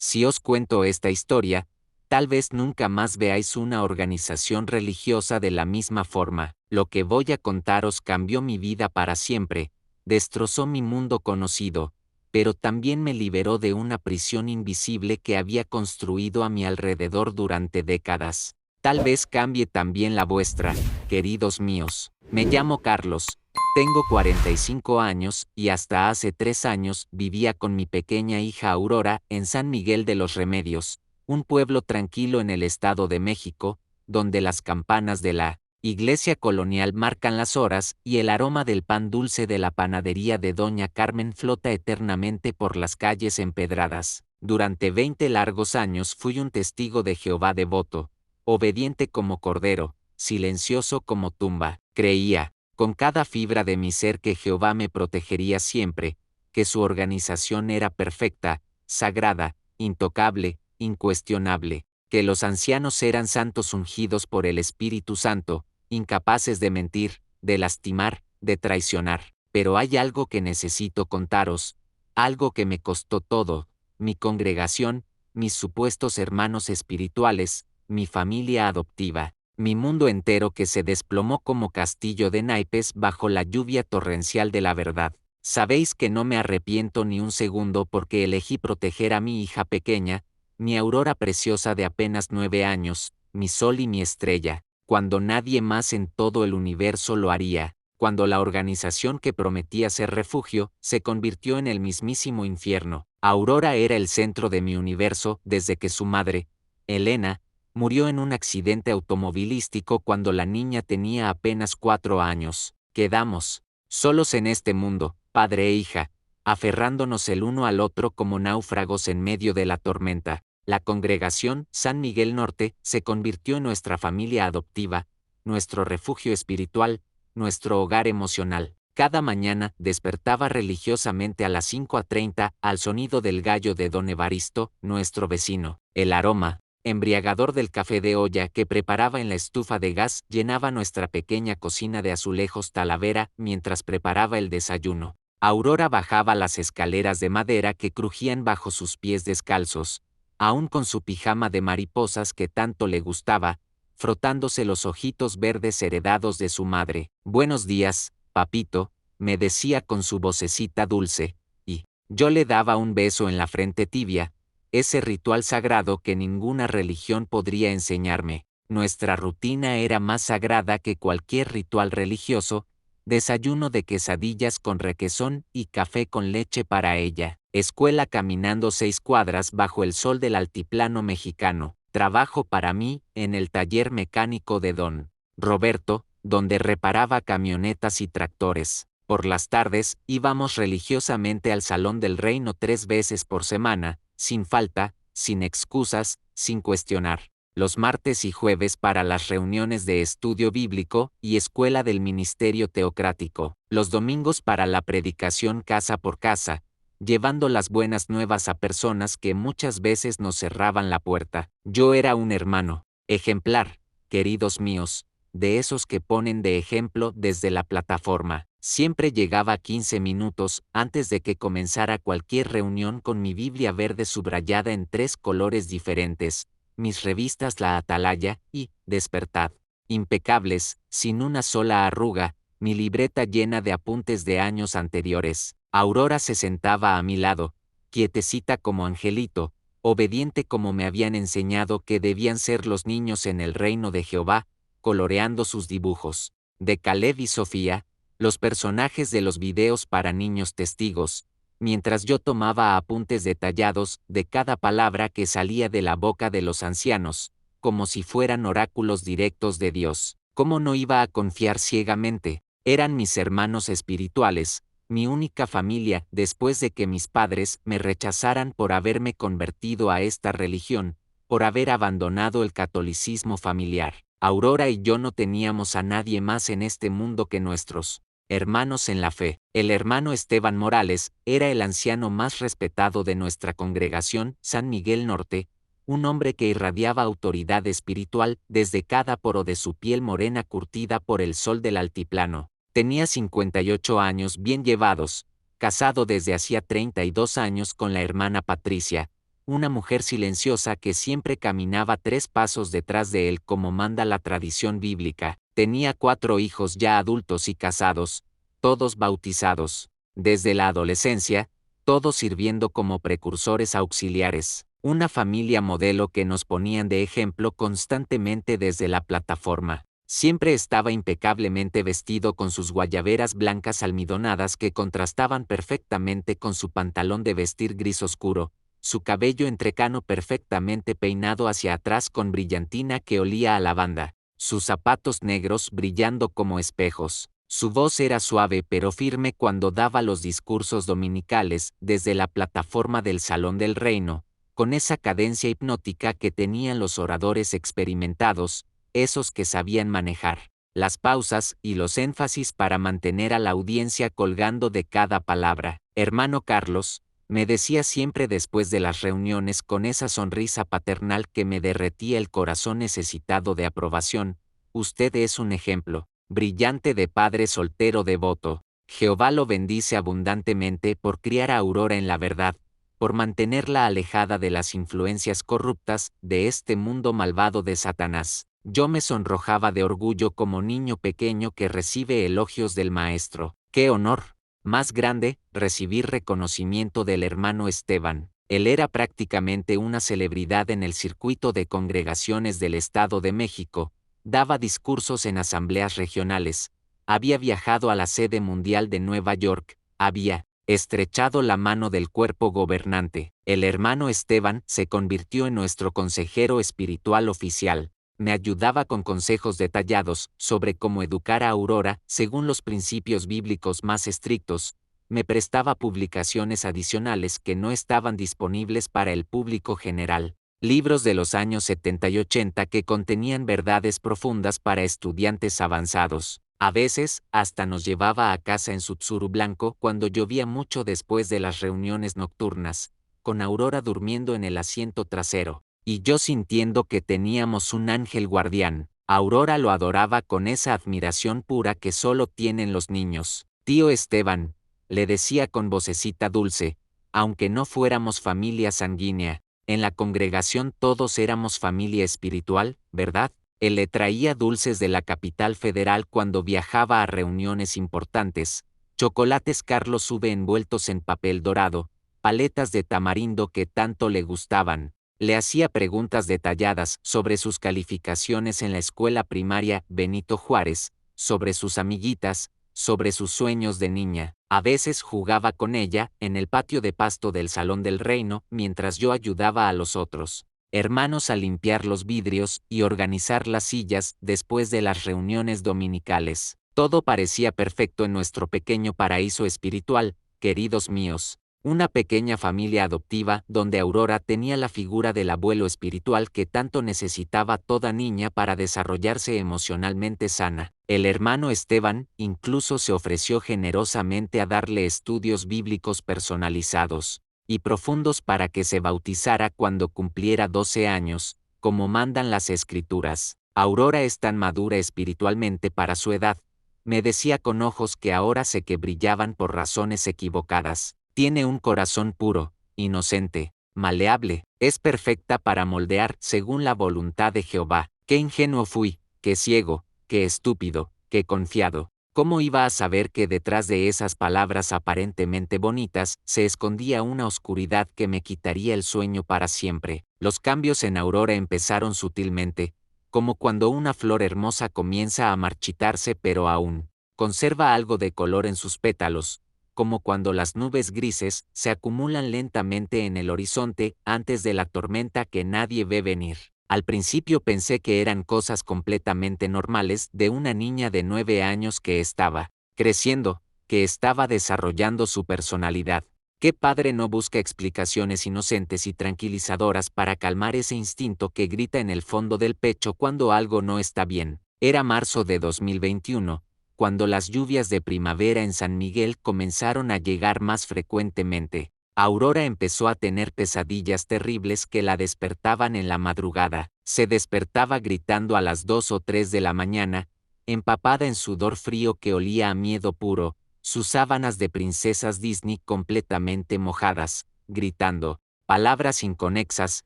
Si os cuento esta historia, tal vez nunca más veáis una organización religiosa de la misma forma. Lo que voy a contaros cambió mi vida para siempre, destrozó mi mundo conocido, pero también me liberó de una prisión invisible que había construido a mi alrededor durante décadas. Tal vez cambie también la vuestra, queridos míos. Me llamo Carlos. Tengo 45 años y hasta hace 3 años vivía con mi pequeña hija Aurora en San Miguel de los Remedios, un pueblo tranquilo en el Estado de México, donde las campanas de la iglesia colonial marcan las horas y el aroma del pan dulce de la panadería de Doña Carmen flota eternamente por las calles empedradas. Durante 20 largos años fui un testigo de Jehová devoto, obediente como cordero, silencioso como tumba. Creía, con cada fibra de mi ser, que Jehová me protegería siempre, que su organización era perfecta, sagrada, intocable, incuestionable, que los ancianos eran santos ungidos por el Espíritu Santo, incapaces de mentir, de lastimar, de traicionar. Pero hay algo que necesito contaros, algo que me costó todo: mi congregación, mis supuestos hermanos espirituales, mi familia adoptiva. Mi mundo entero que se desplomó como castillo de naipes bajo la lluvia torrencial de la verdad. Sabéis que no me arrepiento ni un segundo porque elegí proteger a mi hija pequeña, mi Aurora preciosa de apenas 9 años, mi sol y mi estrella, cuando nadie más en todo el universo lo haría, cuando la organización que prometía ser refugio se convirtió en el mismísimo infierno. Aurora era el centro de mi universo desde que su madre, Elena, murió en un accidente automovilístico cuando la niña tenía apenas 4 años. Quedamos solos en este mundo, padre e hija, aferrándonos el uno al otro como náufragos en medio de la tormenta. La congregación San Miguel Norte se convirtió en nuestra familia adoptiva, nuestro refugio espiritual, nuestro hogar emocional. Cada mañana despertaba religiosamente a las 5:30 al sonido del gallo de don Evaristo, nuestro vecino. El aroma embriagador del café de olla que preparaba en la estufa de gas llenaba nuestra pequeña cocina de azulejos Talavera mientras preparaba el desayuno. Aurora bajaba las escaleras de madera que crujían bajo sus pies descalzos, aún con su pijama de mariposas que tanto le gustaba, frotándose los ojitos verdes heredados de su madre. Buenos días, papito, me decía con su vocecita dulce, y yo le daba un beso en la frente tibia, ese ritual sagrado que ninguna religión podría enseñarme. Nuestra rutina era más sagrada que cualquier ritual religioso: desayuno de quesadillas con requesón y café con leche para ella, escuela caminando 6 cuadras bajo el sol del altiplano mexicano, trabajo para mí en el taller mecánico de don Roberto, donde reparaba camionetas y tractores. Por las tardes íbamos religiosamente al Salón del Reino 3 veces por semana, sin falta, sin excusas, sin cuestionar. Los martes y jueves para las reuniones de estudio bíblico y escuela del ministerio teocrático. Los domingos para la predicación casa por casa, llevando las buenas nuevas a personas que muchas veces nos cerraban la puerta. Yo era un hermano ejemplar, queridos míos, de esos que ponen de ejemplo desde la plataforma. Siempre llegaba 15 minutos antes de que comenzara cualquier reunión con mi Biblia verde subrayada en 3 colores diferentes, mis revistas La Atalaya y Despertad, impecables, sin una sola arruga, mi libreta llena de apuntes de años anteriores. Aurora se sentaba a mi lado, quietecita como angelito, obediente como me habían enseñado que debían ser los niños en el reino de Jehová, coloreando sus dibujos. De Caleb y Sofía, los personajes de los videos para niños testigos, mientras yo tomaba apuntes detallados de cada palabra que salía de la boca de los ancianos, como si fueran oráculos directos de Dios. ¿Cómo no iba a confiar ciegamente? Eran mis hermanos espirituales, mi única familia después de que mis padres me rechazaran por haberme convertido a esta religión, por haber abandonado el catolicismo familiar. Aurora y yo no teníamos a nadie más en este mundo que nuestros hermanos en la fe. El hermano Esteban Morales era el anciano más respetado de nuestra congregación San Miguel Norte, un hombre que irradiaba autoridad espiritual desde cada poro de su piel morena curtida por el sol del altiplano. Tenía 58 años bien llevados, casado desde hacía 32 años con la hermana Patricia, una mujer silenciosa que siempre caminaba 3 pasos detrás de él como manda la tradición bíblica. Tenía 4 hijos ya adultos y casados, todos bautizados. Desde la adolescencia, todos sirviendo como precursores auxiliares. Una familia modelo que nos ponían de ejemplo constantemente desde la plataforma. Siempre estaba impecablemente vestido con sus guayaberas blancas almidonadas que contrastaban perfectamente con su pantalón de vestir gris oscuro, su cabello entrecano perfectamente peinado hacia atrás con brillantina que olía a lavanda, sus zapatos negros brillando como espejos. Su voz era suave pero firme cuando daba los discursos dominicales desde la plataforma del Salón del Reino, con esa cadencia hipnótica que tenían los oradores experimentados, esos que sabían manejar las pausas y los énfasis para mantener a la audiencia colgando de cada palabra. Hermano Carlos, me decía siempre después de las reuniones con esa sonrisa paternal que me derretía el corazón necesitado de aprobación, usted es un ejemplo brillante de padre soltero devoto. Jehová lo bendice abundantemente por criar a Aurora en la verdad, por mantenerla alejada de las influencias corruptas de este mundo malvado de Satanás. Yo me sonrojaba de orgullo como niño pequeño que recibe elogios del maestro. ¡Qué honor! Más grande, recibir reconocimiento del hermano Esteban. Él era prácticamente una celebridad en el circuito de congregaciones del Estado de México, daba discursos en asambleas regionales, había viajado a la sede mundial de Nueva York, había estrechado la mano del cuerpo gobernante. El hermano Esteban se convirtió en nuestro consejero espiritual oficial. Me ayudaba con consejos detallados sobre cómo educar a Aurora según los principios bíblicos más estrictos. Me prestaba publicaciones adicionales que no estaban disponibles para el público general. Libros de los años 70 y 80 que contenían verdades profundas para estudiantes avanzados. A veces, hasta nos llevaba a casa en su Tsuru blanco cuando llovía mucho después de las reuniones nocturnas, con Aurora durmiendo en el asiento trasero, y yo sintiendo que teníamos un ángel guardián. Aurora lo adoraba con esa admiración pura que solo tienen los niños. Tío Esteban, le decía con vocecita dulce, aunque no fuéramos familia sanguínea, en la congregación todos éramos familia espiritual, ¿verdad? Él le traía dulces de la capital federal cuando viajaba a reuniones importantes, chocolates Carlos V envueltos en papel dorado, paletas de tamarindo que tanto le gustaban. Le hacía preguntas detalladas sobre sus calificaciones en la escuela primaria Benito Juárez, sobre sus amiguitas, sobre sus sueños de niña. A veces jugaba con ella en el patio de pasto del Salón del Reino mientras yo ayudaba a los otros hermanos a limpiar los vidrios y organizar las sillas después de las reuniones dominicales. Todo parecía perfecto en nuestro pequeño paraíso espiritual, queridos míos. Una pequeña familia adoptiva donde Aurora tenía la figura del abuelo espiritual que tanto necesitaba toda niña para desarrollarse emocionalmente sana. El hermano Esteban incluso se ofreció generosamente a darle estudios bíblicos personalizados y profundos para que se bautizara cuando cumpliera 12 años, como mandan las escrituras. Aurora es tan madura espiritualmente para su edad, me decía con ojos que ahora sé que brillaban por razones equivocadas. Tiene un corazón puro, inocente, maleable, es perfecta para moldear según la voluntad de Jehová. Qué ingenuo fui, qué ciego, qué estúpido, qué confiado. ¿Cómo iba a saber que detrás de esas palabras aparentemente bonitas se escondía una oscuridad que me quitaría el sueño para siempre? Los cambios en Aurora empezaron sutilmente, como cuando una flor hermosa comienza a marchitarse pero aún conserva algo de color en sus pétalos, como cuando las nubes grises se acumulan lentamente en el horizonte antes de la tormenta que nadie ve venir. Al principio pensé que eran cosas completamente normales de una niña de 9 años que estaba creciendo, que estaba desarrollando su personalidad. ¿Qué padre no busca explicaciones inocentes y tranquilizadoras para calmar ese instinto que grita en el fondo del pecho cuando algo no está bien? Era marzo de 2021, cuando las lluvias de primavera en San Miguel comenzaron a llegar más frecuentemente. Aurora empezó a tener pesadillas terribles que la despertaban en la madrugada. Se despertaba gritando a las 2 o 3 de la mañana, empapada en sudor frío que olía a miedo puro, sus sábanas de princesas Disney completamente mojadas, gritando: Palabras inconexas.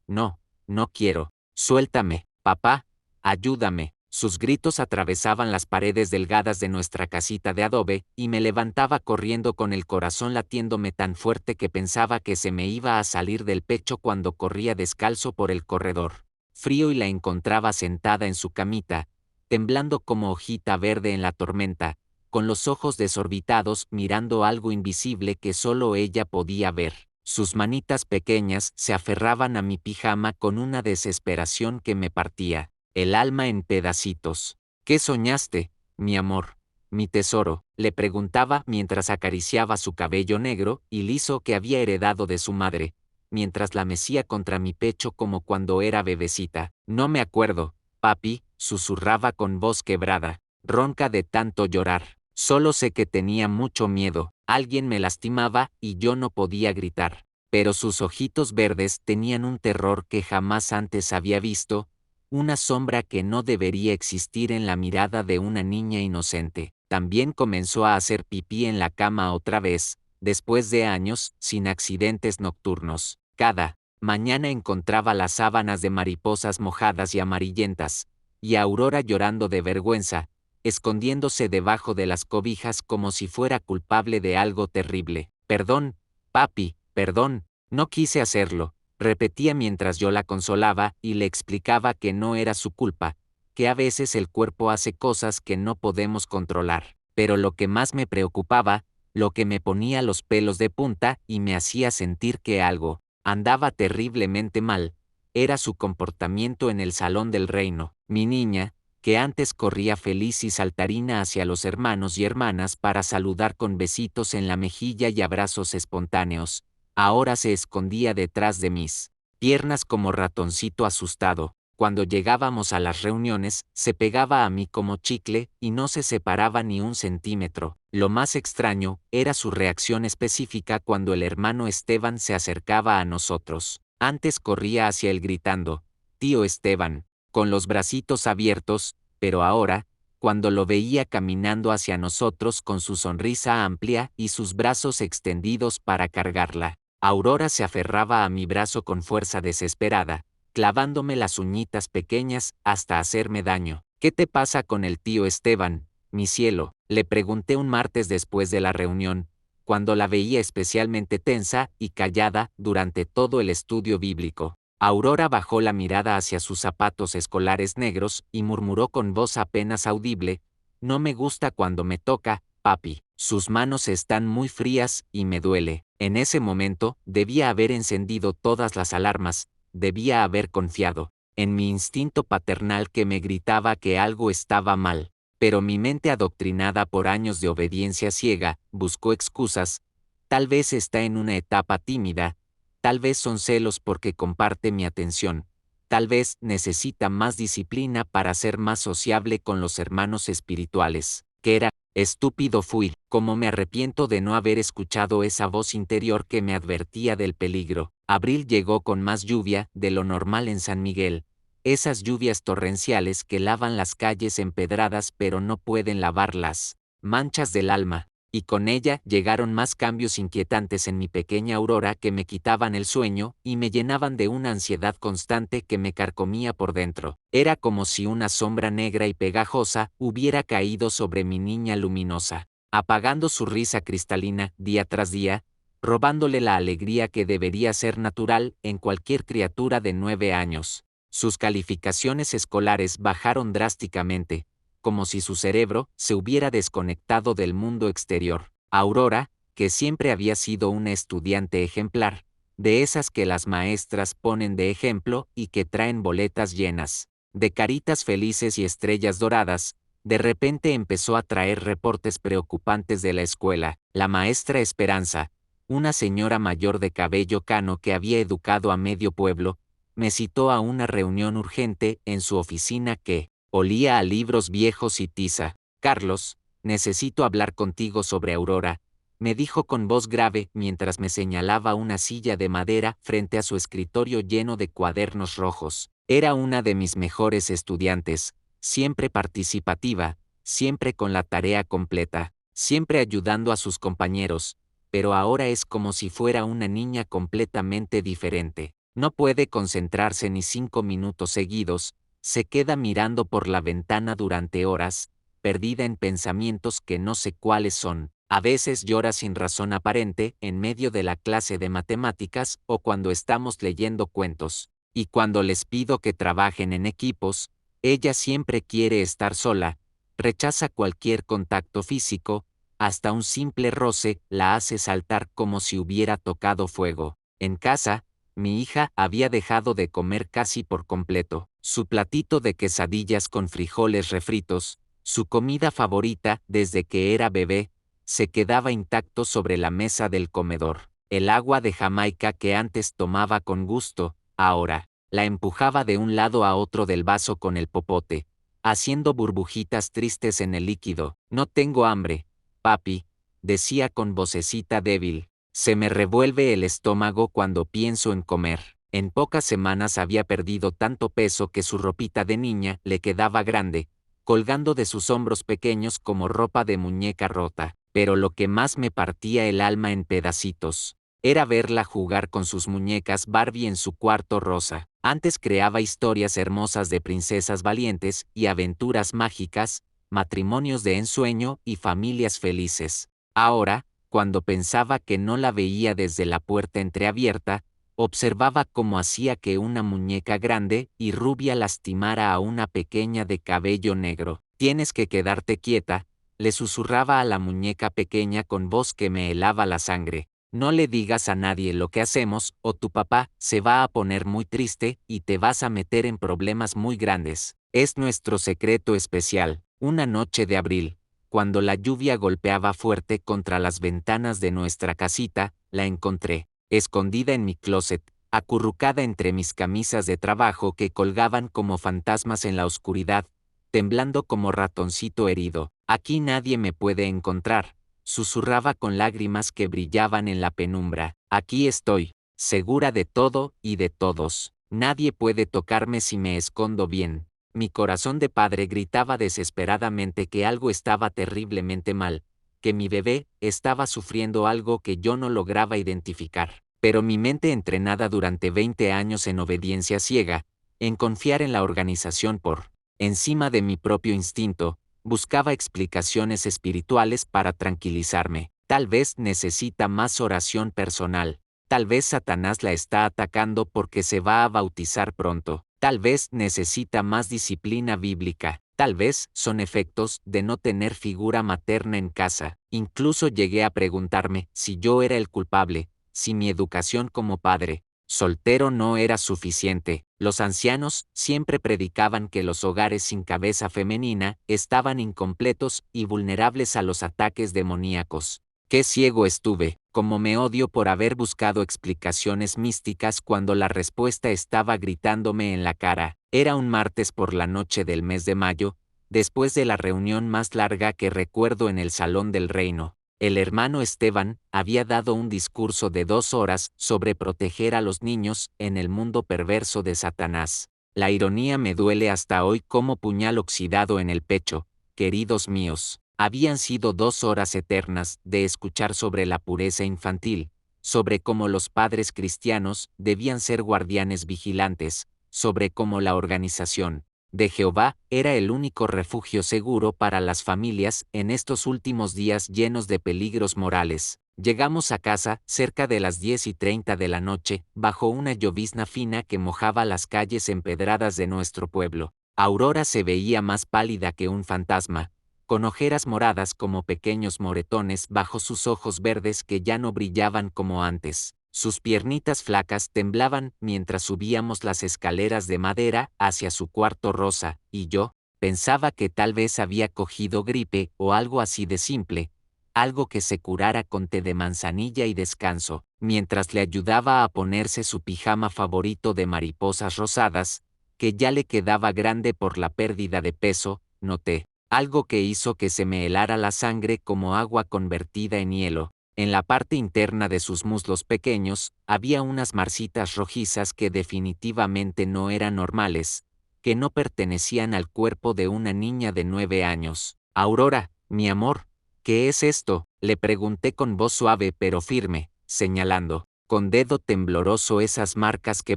No, no quiero. Suéltame, papá, ayúdame. Sus gritos atravesaban las paredes delgadas de nuestra casita de adobe, y me levantaba corriendo con el corazón latiéndome tan fuerte que pensaba que se me iba a salir del pecho cuando corría descalzo por el corredor. Frío, y la encontraba sentada en su camita, temblando como hojita verde en la tormenta, con los ojos desorbitados mirando algo invisible que solo ella podía ver. Sus manitas pequeñas se aferraban a mi pijama con una desesperación que me partía el alma en pedacitos. ¿Qué soñaste, mi amor, mi tesoro?, le preguntaba mientras acariciaba su cabello negro y liso que había heredado de su madre, mientras la mecía contra mi pecho como cuando era bebecita. No me acuerdo, papi, susurraba con voz quebrada, ronca de tanto llorar. Solo sé que tenía mucho miedo, alguien me lastimaba y yo no podía gritar. Pero sus ojitos verdes tenían un terror que jamás antes había visto, una sombra que no debería existir en la mirada de una niña inocente. También comenzó a hacer pipí en la cama otra vez, después de años, sin accidentes nocturnos. Cada mañana encontraba las sábanas de mariposas mojadas y amarillentas, y a Aurora llorando de vergüenza, escondiéndose debajo de las cobijas como si fuera culpable de algo terrible. Perdón, papi, perdón, no quise hacerlo, repetía mientras yo la consolaba y le explicaba que no era su culpa, que a veces el cuerpo hace cosas que no podemos controlar. Pero lo que más me preocupaba, lo que me ponía los pelos de punta y me hacía sentir que algo andaba terriblemente mal, era su comportamiento en el salón del reino. Mi niña, que antes corría feliz y saltarina hacia los hermanos y hermanas para saludar con besitos en la mejilla y abrazos espontáneos, ahora se escondía detrás de mis piernas como ratoncito asustado. Cuando llegábamos a las reuniones, se pegaba a mí como chicle y no se separaba ni un centímetro. Lo más extraño era su reacción específica cuando el hermano Esteban se acercaba a nosotros. Antes corría hacia él gritando, «Tío Esteban», con los bracitos abiertos, pero ahora, cuando lo veía caminando hacia nosotros con su sonrisa amplia y sus brazos extendidos para cargarla, Aurora se aferraba a mi brazo con fuerza desesperada, clavándome las uñitas pequeñas hasta hacerme daño. «¿Qué te pasa con el tío Esteban, mi cielo?», le pregunté un martes después de la reunión, cuando la veía especialmente tensa y callada durante todo el estudio bíblico. Aurora bajó la mirada hacia sus zapatos escolares negros y murmuró con voz apenas audible, «No me gusta cuando me toca, papi. Sus manos están muy frías y me duele». En ese momento, debía haber encendido todas las alarmas, debía haber confiado en mi instinto paternal que me gritaba que algo estaba mal. Pero mi mente adoctrinada por años de obediencia ciega, buscó excusas. Tal vez está en una etapa tímida, tal vez son celos porque comparte mi atención, tal vez necesita más disciplina para ser más sociable con los hermanos espirituales. ¿Qué era? Estúpido fui, cómo me arrepiento de no haber escuchado esa voz interior que me advertía del peligro. Abril llegó con más lluvia de lo normal en San Miguel, esas lluvias torrenciales que lavan las calles empedradas pero no pueden lavar las manchas del alma. Y con ella llegaron más cambios inquietantes en mi pequeña Aurora que me quitaban el sueño y me llenaban de una ansiedad constante que me carcomía por dentro. Era como si una sombra negra y pegajosa hubiera caído sobre mi niña luminosa, apagando su risa cristalina día tras día, robándole la alegría que debería ser natural en cualquier criatura de 9 años. Sus calificaciones escolares bajaron drásticamente, como si su cerebro se hubiera desconectado del mundo exterior. Aurora, que siempre había sido una estudiante ejemplar, de esas que las maestras ponen de ejemplo y que traen boletas llenas de caritas felices y estrellas doradas, de repente empezó a traer reportes preocupantes de la escuela. La maestra Esperanza, una señora mayor de cabello cano que había educado a medio pueblo, me citó a una reunión urgente en su oficina que olía a libros viejos y tiza. «Carlos, necesito hablar contigo sobre Aurora», me dijo con voz grave mientras me señalaba una silla de madera frente a su escritorio lleno de cuadernos rojos. Era una de mis mejores estudiantes, siempre participativa, siempre con la tarea completa, siempre ayudando a sus compañeros, pero ahora es como si fuera una niña completamente diferente. No puede concentrarse ni 5 minutos seguidos, se queda mirando por la ventana durante horas, perdida en pensamientos que no sé cuáles son. A veces llora sin razón aparente en medio de la clase de matemáticas o cuando estamos leyendo cuentos. Y cuando les pido que trabajen en equipos, ella siempre quiere estar sola, rechaza cualquier contacto físico, hasta un simple roce la hace saltar como si hubiera tocado fuego. En casa, mi hija había dejado de comer casi por completo. Su platito de quesadillas con frijoles refritos, su comida favorita desde que era bebé, se quedaba intacto sobre la mesa del comedor. El agua de Jamaica que antes tomaba con gusto, ahora, la empujaba de un lado a otro del vaso con el popote, haciendo burbujitas tristes en el líquido. No tengo hambre, papi, decía con vocecita débil. Se me revuelve el estómago cuando pienso en comer. En pocas semanas había perdido tanto peso que su ropita de niña le quedaba grande, colgando de sus hombros pequeños como ropa de muñeca rota. Pero lo que más me partía el alma en pedacitos era verla jugar con sus muñecas Barbie en su cuarto rosa. Antes creaba historias hermosas de princesas valientes y aventuras mágicas, matrimonios de ensueño y familias felices. Ahora, cuando pensaba que no la veía desde la puerta entreabierta, observaba cómo hacía que una muñeca grande y rubia lastimara a una pequeña de cabello negro. Tienes que quedarte quieta, le susurraba a la muñeca pequeña con voz que me helaba la sangre. No le digas a nadie lo que hacemos, o tu papá se va a poner muy triste y te vas a meter en problemas muy grandes. Es nuestro secreto especial. Una noche de abril, cuando la lluvia golpeaba fuerte contra las ventanas de nuestra casita, la encontré, escondida en mi closet, acurrucada entre mis camisas de trabajo que colgaban como fantasmas en la oscuridad, temblando como ratoncito herido. Aquí nadie me puede encontrar, susurraba con lágrimas que brillaban en la penumbra. Aquí estoy, segura de todo y de todos. Nadie puede tocarme si me escondo bien. Mi corazón de padre gritaba desesperadamente que algo estaba terriblemente mal, que mi bebé estaba sufriendo algo que yo no lograba identificar. Pero mi mente entrenada durante 20 años en obediencia ciega, en confiar en la organización por encima de mi propio instinto, buscaba explicaciones espirituales para tranquilizarme. Tal vez necesita más oración personal. Tal vez Satanás la está atacando porque se va a bautizar pronto. Tal vez necesita más disciplina bíblica. Tal vez son efectos de no tener figura materna en casa. Incluso llegué a preguntarme si yo era el culpable, si mi educación como padre soltero no era suficiente. Los ancianos siempre predicaban que los hogares sin cabeza femenina estaban incompletos y vulnerables a los ataques demoníacos. Qué ciego estuve, como me odio por haber buscado explicaciones místicas cuando la respuesta estaba gritándome en la cara. Era un martes por la noche del mes de mayo, después de la reunión más larga que recuerdo en el Salón del Reino. El hermano Esteban había dado un discurso de 2 horas sobre proteger a los niños en el mundo perverso de Satanás. La ironía me duele hasta hoy como puñal oxidado en el pecho, queridos míos. Habían sido 2 horas eternas de escuchar sobre la pureza infantil, sobre cómo los padres cristianos debían ser guardianes vigilantes, sobre cómo la organización de Jehová era el único refugio seguro para las familias en estos últimos días llenos de peligros morales. Llegamos a casa cerca de las 10:30 de la noche, bajo una llovizna fina que mojaba las calles empedradas de nuestro pueblo. Aurora se veía más pálida que un fantasma, con ojeras moradas como pequeños moretones bajo sus ojos verdes que ya no brillaban como antes. Sus piernitas flacas temblaban mientras subíamos las escaleras de madera hacia su cuarto rosa, y yo pensaba que tal vez había cogido gripe o algo así de simple, algo que se curara con té de manzanilla y descanso. Mientras le ayudaba a ponerse su pijama favorito de mariposas rosadas, que ya le quedaba grande por la pérdida de peso, noté algo que hizo que se me helara la sangre como agua convertida en hielo. En la parte interna de sus muslos pequeños, había unas marcitas rojizas que definitivamente no eran normales, que no pertenecían al cuerpo de una niña de 9 años. Aurora, mi amor, ¿Qué es esto?, le pregunté con voz suave pero firme, señalando, con dedo tembloroso esas marcas que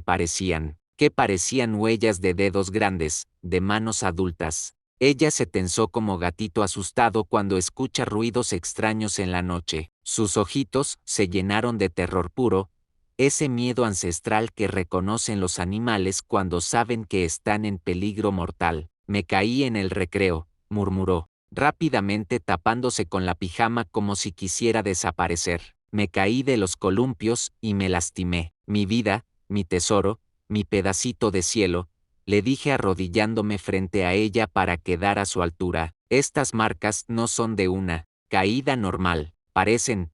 parecían huellas de dedos grandes, de manos adultas. Ella se tensó como gatito asustado cuando escucha ruidos extraños en la noche. Sus ojitos se llenaron de terror puro, ese miedo ancestral que reconocen los animales cuando saben que están en peligro mortal. Me caí en el recreo, murmuró, rápidamente tapándose con la pijama como si quisiera desaparecer. Me caí de los columpios y me lastimé. Mi vida, mi tesoro, mi pedacito de cielo, le dije arrodillándome frente a ella para quedar a su altura. Estas marcas no son de una caída normal, parecen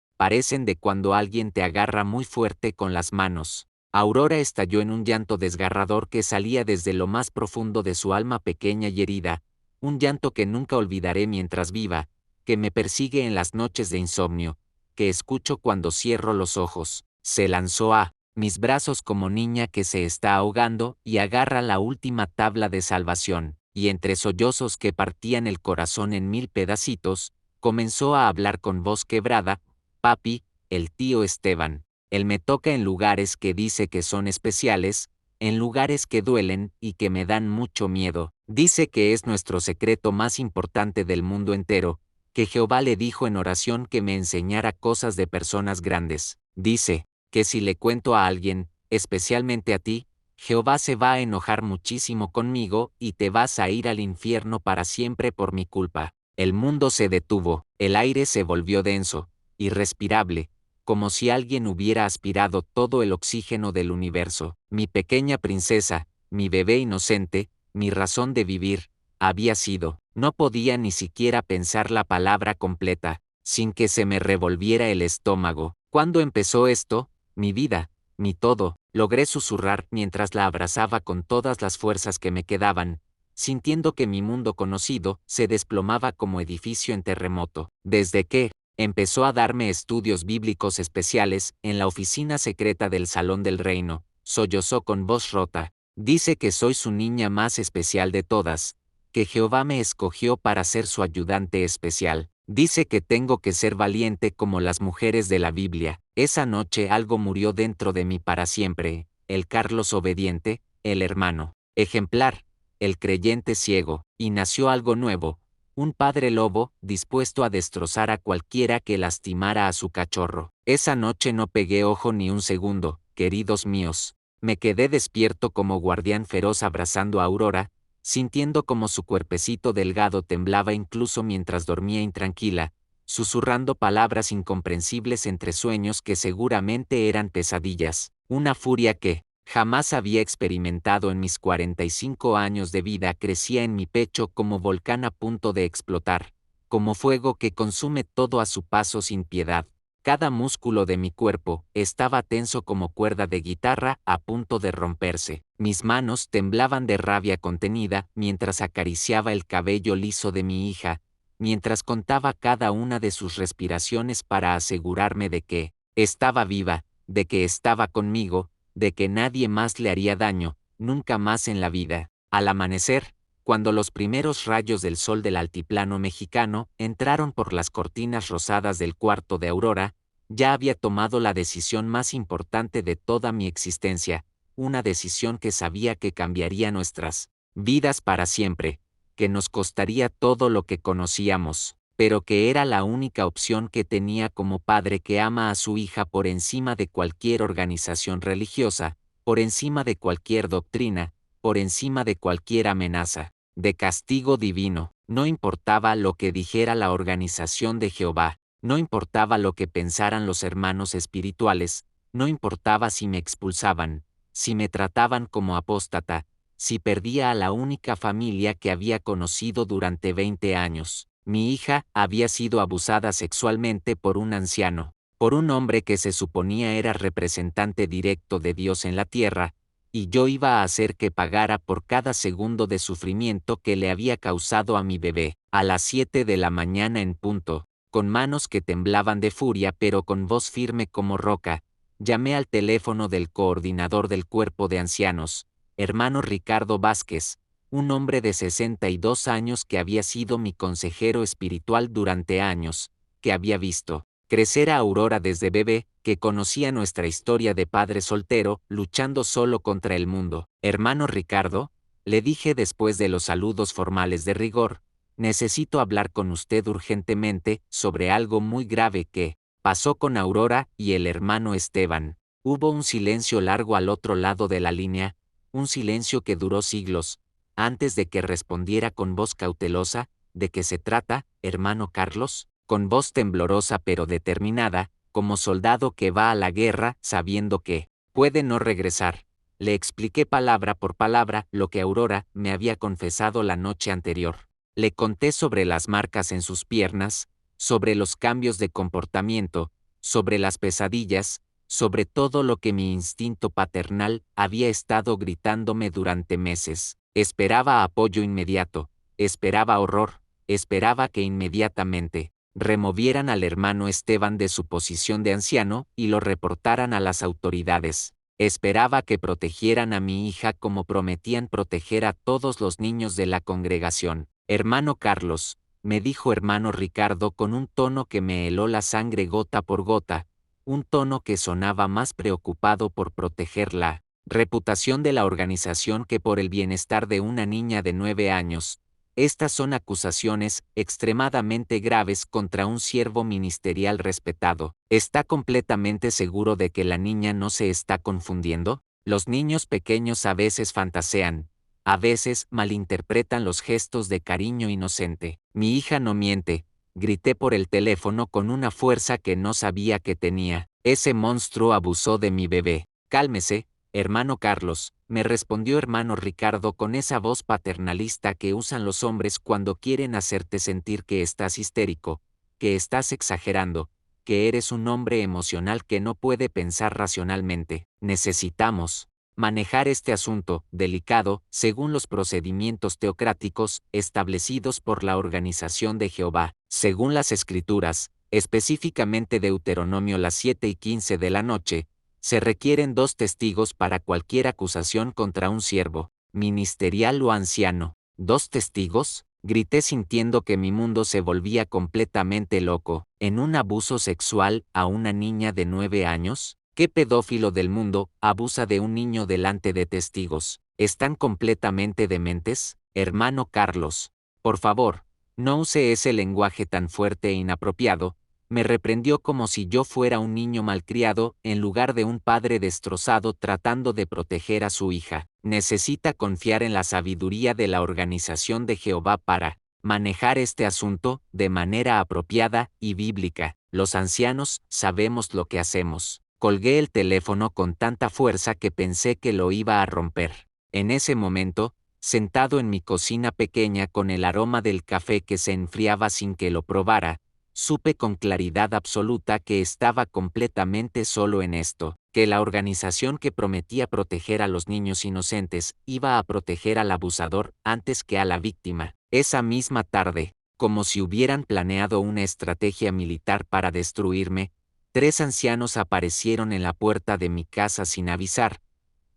de cuando alguien te agarra muy fuerte con las manos. Aurora estalló en un llanto desgarrador que salía desde lo más profundo de su alma pequeña y herida, un llanto que nunca olvidaré mientras viva, que me persigue en las noches de insomnio, que escucho cuando cierro los ojos. Se lanzó a mis brazos como niña que se está ahogando y agarra la última tabla de salvación, y entre sollozos que partían el corazón en 1000 pedacitos, comenzó a hablar con voz quebrada: papi, el tío Esteban, él me toca en lugares que dice que son especiales, en lugares que duelen y que me dan mucho miedo. Dice que es nuestro secreto más importante del mundo entero, que Jehová le dijo en oración que me enseñara cosas de personas grandes. Dice que si le cuento a alguien, especialmente a ti, Jehová se va a enojar muchísimo conmigo y te vas a ir al infierno para siempre por mi culpa. El mundo se detuvo, el aire se volvió denso, irrespirable, como si alguien hubiera aspirado todo el oxígeno del universo. Mi pequeña princesa, mi bebé inocente, mi razón de vivir, había sido. No podía ni siquiera pensar la palabra completa, sin que se me revolviera el estómago. ¿Cuándo empezó esto? Mi vida, mi todo, logré susurrar mientras la abrazaba con todas las fuerzas que me quedaban, sintiendo que mi mundo conocido se desplomaba como edificio en terremoto. Desde que empezó a darme estudios bíblicos especiales en la oficina secreta del Salón del Reino, sollozó con voz rota. Dice que soy su niña más especial de todas, que Jehová me escogió para ser su ayudante especial. Dice que tengo que ser valiente como las mujeres de la Biblia. Esa noche algo murió dentro de mí para siempre, el Carlos obediente, el hermano ejemplar, el creyente ciego, y nació algo nuevo, un padre lobo dispuesto a destrozar a cualquiera que lastimara a su cachorro. Esa noche no pegué ojo ni un segundo, queridos míos. Me quedé despierto como guardián feroz abrazando a Aurora, sintiendo como su cuerpecito delgado temblaba incluso mientras dormía intranquila, susurrando palabras incomprensibles entre sueños que seguramente eran pesadillas. Una furia que jamás había experimentado en mis 45 años de vida crecía en mi pecho como volcán a punto de explotar, como fuego que consume todo a su paso sin piedad. Cada músculo de mi cuerpo estaba tenso como cuerda de guitarra a punto de romperse. Mis manos temblaban de rabia contenida mientras acariciaba el cabello liso de mi hija, mientras contaba cada una de sus respiraciones para asegurarme de que estaba viva, de que estaba conmigo, de que nadie más le haría daño, nunca más en la vida. Al amanecer, cuando los primeros rayos del sol del altiplano mexicano entraron por las cortinas rosadas del cuarto de Aurora, ya había tomado la decisión más importante de toda mi existencia, una decisión que sabía que cambiaría nuestras vidas para siempre, que nos costaría todo lo que conocíamos, pero que era la única opción que tenía como padre que ama a su hija por encima de cualquier organización religiosa, por encima de cualquier doctrina, por encima de cualquier amenaza de castigo divino. No importaba lo que dijera la organización de Jehová, no importaba lo que pensaran los hermanos espirituales, no importaba si me expulsaban, si me trataban como apóstata, si perdía a la única familia que había conocido durante 20 años. Mi hija había sido abusada sexualmente por un anciano, por un hombre que se suponía era representante directo de Dios en la tierra, y yo iba a hacer que pagara por cada segundo de sufrimiento que le había causado a mi bebé. A las 7 de la mañana en punto, con manos que temblaban de furia pero con voz firme como roca, llamé al teléfono del coordinador del cuerpo de ancianos, hermano Ricardo Vázquez, un hombre de 62 años que había sido mi consejero espiritual durante años, que había visto crecer a Aurora desde bebé, que conocía nuestra historia de padre soltero, luchando solo contra el mundo. Hermano Ricardo, le dije después de los saludos formales de rigor, necesito hablar con usted urgentemente sobre algo muy grave que pasó con Aurora y el hermano Esteban. Hubo un silencio largo al otro lado de la línea, un silencio que duró siglos, antes de que respondiera con voz cautelosa: ¿de qué se trata, hermano Carlos? Con voz temblorosa pero determinada, como soldado que va a la guerra sabiendo que puede no regresar. Le expliqué palabra por palabra lo que Aurora me había confesado la noche anterior. Le conté sobre las marcas en sus piernas, sobre los cambios de comportamiento, sobre las pesadillas, sobre todo lo que mi instinto paternal había estado gritándome durante meses. Esperaba apoyo inmediato, esperaba horror, esperaba que inmediatamente removieran al hermano Esteban de su posición de anciano y lo reportaran a las autoridades. Esperaba que protegieran a mi hija como prometían proteger a todos los niños de la congregación. Hermano Carlos, me dijo hermano Ricardo con un tono que me heló la sangre gota por gota, un tono que sonaba más preocupado por proteger la reputación de la organización que por el bienestar de una niña de 9 años. Estas son acusaciones extremadamente graves contra un siervo ministerial respetado. ¿Está completamente seguro de que la niña no se está confundiendo? Los niños pequeños a veces fantasean, a veces malinterpretan los gestos de cariño inocente. Mi hija no miente, grité por el teléfono con una fuerza que no sabía que tenía. Ese monstruo abusó de mi bebé. Cálmese, hermano Carlos, me respondió hermano Ricardo con esa voz paternalista que usan los hombres cuando quieren hacerte sentir que estás histérico, que estás exagerando, que eres un hombre emocional que no puede pensar racionalmente. Necesitamos manejar este asunto, delicado, según los procedimientos teocráticos establecidos por la Organización de Jehová, según las Escrituras, específicamente Deuteronomio las 7:15 de la noche. Se requieren 2 testigos para cualquier acusación contra un siervo, ministerial o anciano. ¿2 testigos? Grité sintiendo que mi mundo se volvía completamente loco. ¿En un abuso sexual a una niña de 9 años? ¿Qué pedófilo del mundo abusa de un niño delante de testigos? ¿Están completamente dementes? Hermano Carlos, por favor, no use ese lenguaje tan fuerte e inapropiado. Me reprendió como si yo fuera un niño malcriado en lugar de un padre destrozado tratando de proteger a su hija. Necesita confiar en la sabiduría de la Organización de Jehová para manejar este asunto de manera apropiada y bíblica. Los ancianos sabemos lo que hacemos. Colgué el teléfono con tanta fuerza que pensé que lo iba a romper. En ese momento, sentado en mi cocina pequeña con el aroma del café que se enfriaba sin que lo probara, supe con claridad absoluta que estaba completamente solo en esto, que la organización que prometía proteger a los niños inocentes iba a proteger al abusador antes que a la víctima. Esa misma tarde, como si hubieran planeado una estrategia militar para destruirme, 3 ancianos aparecieron en la puerta de mi casa sin avisar: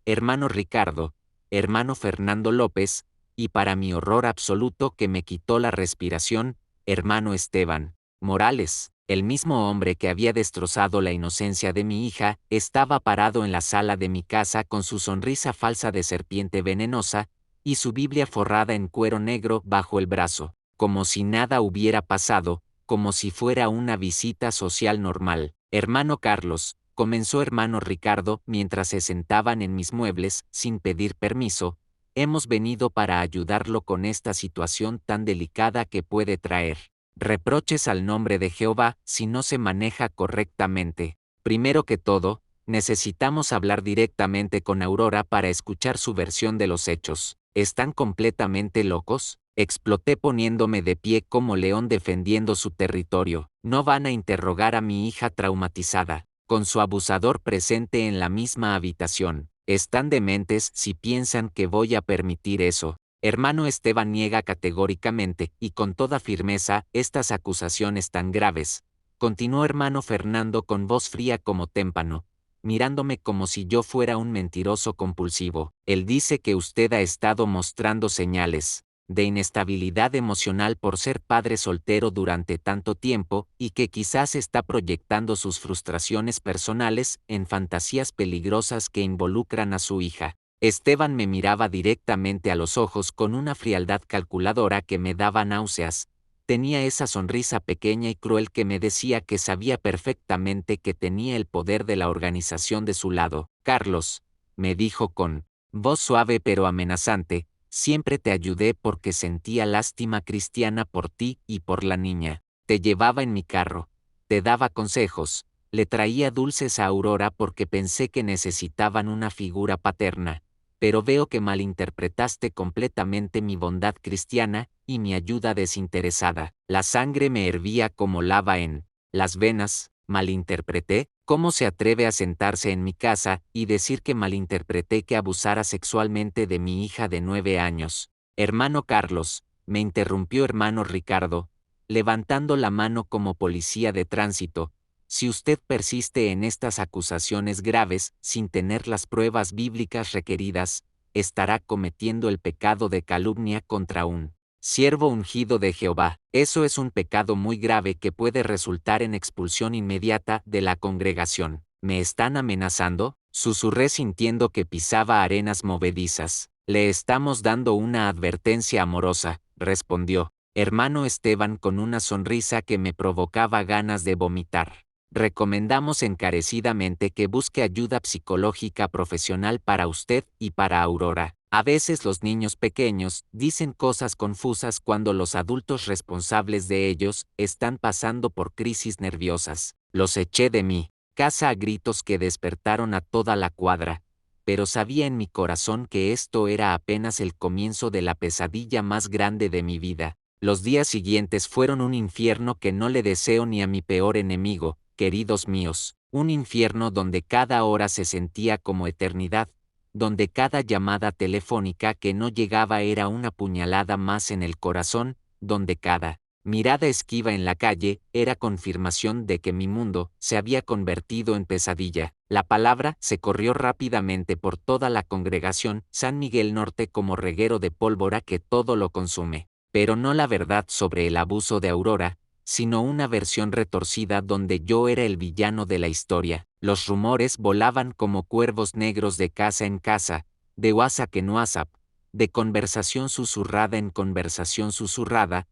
hermano Ricardo, hermano Fernando López, y para mi horror absoluto que me quitó la respiración, hermano Esteban Morales. El mismo hombre que había destrozado la inocencia de mi hija estaba parado en la sala de mi casa con su sonrisa falsa de serpiente venenosa y su Biblia forrada en cuero negro bajo el brazo, como si nada hubiera pasado, como si fuera una visita social normal. Hermano Carlos, comenzó hermano Ricardo mientras se sentaban en mis muebles sin pedir permiso, hemos venido para ayudarlo con esta situación tan delicada que puede traer reproches al nombre de Jehová si no se maneja correctamente. Primero que todo, necesitamos hablar directamente con Aurora para escuchar su versión de los hechos. ¿Están completamente locos? Exploté poniéndome de pie como león defendiendo su territorio. No van a interrogar a mi hija traumatizada, con su abusador presente en la misma habitación. Están dementes si piensan que voy a permitir eso. Hermano Esteban niega categóricamente y con toda firmeza estas acusaciones tan graves. Continuó hermano Fernando con voz fría como témpano, mirándome como si yo fuera un mentiroso compulsivo. Él dice que usted ha estado mostrando señales de inestabilidad emocional por ser padre soltero durante tanto tiempo y que quizás está proyectando sus frustraciones personales en fantasías peligrosas que involucran a su hija. Esteban me miraba directamente a los ojos con una frialdad calculadora que me daba náuseas. Tenía esa sonrisa pequeña y cruel que me decía que sabía perfectamente que tenía el poder de la organización de su lado. Carlos, me dijo con voz suave pero amenazante, siempre te ayudé porque sentía lástima cristiana por ti y por la niña. Te llevaba en mi carro, te daba consejos, le traía dulces a Aurora porque pensé que necesitaban una figura paterna, pero veo que malinterpretaste completamente mi bondad cristiana y mi ayuda desinteresada. La sangre me hervía como lava en las venas. ¿Malinterpreté? ¿Cómo se atreve a sentarse en mi casa y decir que malinterpreté que abusara sexualmente de mi hija de 9 años? Hermano Carlos, me interrumpió hermano Ricardo, levantando la mano como policía de tránsito. Si usted persiste en estas acusaciones graves sin tener las pruebas bíblicas requeridas, estará cometiendo el pecado de calumnia contra un siervo ungido de Jehová. Eso es un pecado muy grave que puede resultar en expulsión inmediata de la congregación. ¿Me están amenazando?, susurré sintiendo que pisaba arenas movedizas. Le estamos dando una advertencia amorosa, respondió hermano Esteban con una sonrisa que me provocaba ganas de vomitar. Recomendamos encarecidamente que busque ayuda psicológica profesional para usted y para Aurora. A veces los niños pequeños dicen cosas confusas cuando los adultos responsables de ellos están pasando por crisis nerviosas. Los eché de mi casa a gritos que despertaron a toda la cuadra, pero sabía en mi corazón que esto era apenas el comienzo de la pesadilla más grande de mi vida. Los días siguientes fueron un infierno que no le deseo ni a mi peor enemigo, queridos míos, un infierno donde cada hora se sentía como eternidad, donde cada llamada telefónica que no llegaba era una puñalada más en el corazón, donde cada mirada esquiva en la calle era confirmación de que mi mundo se había convertido en pesadilla. La palabra se corrió rápidamente por toda la congregación San Miguel Norte como reguero de pólvora que todo lo consume, pero no la verdad sobre el abuso de Aurora, sino una versión retorcida donde yo era el villano de la historia. Los rumores volaban como cuervos negros de casa en casa, de WhatsApp en WhatsApp, de conversación susurrada en conversación susurrada.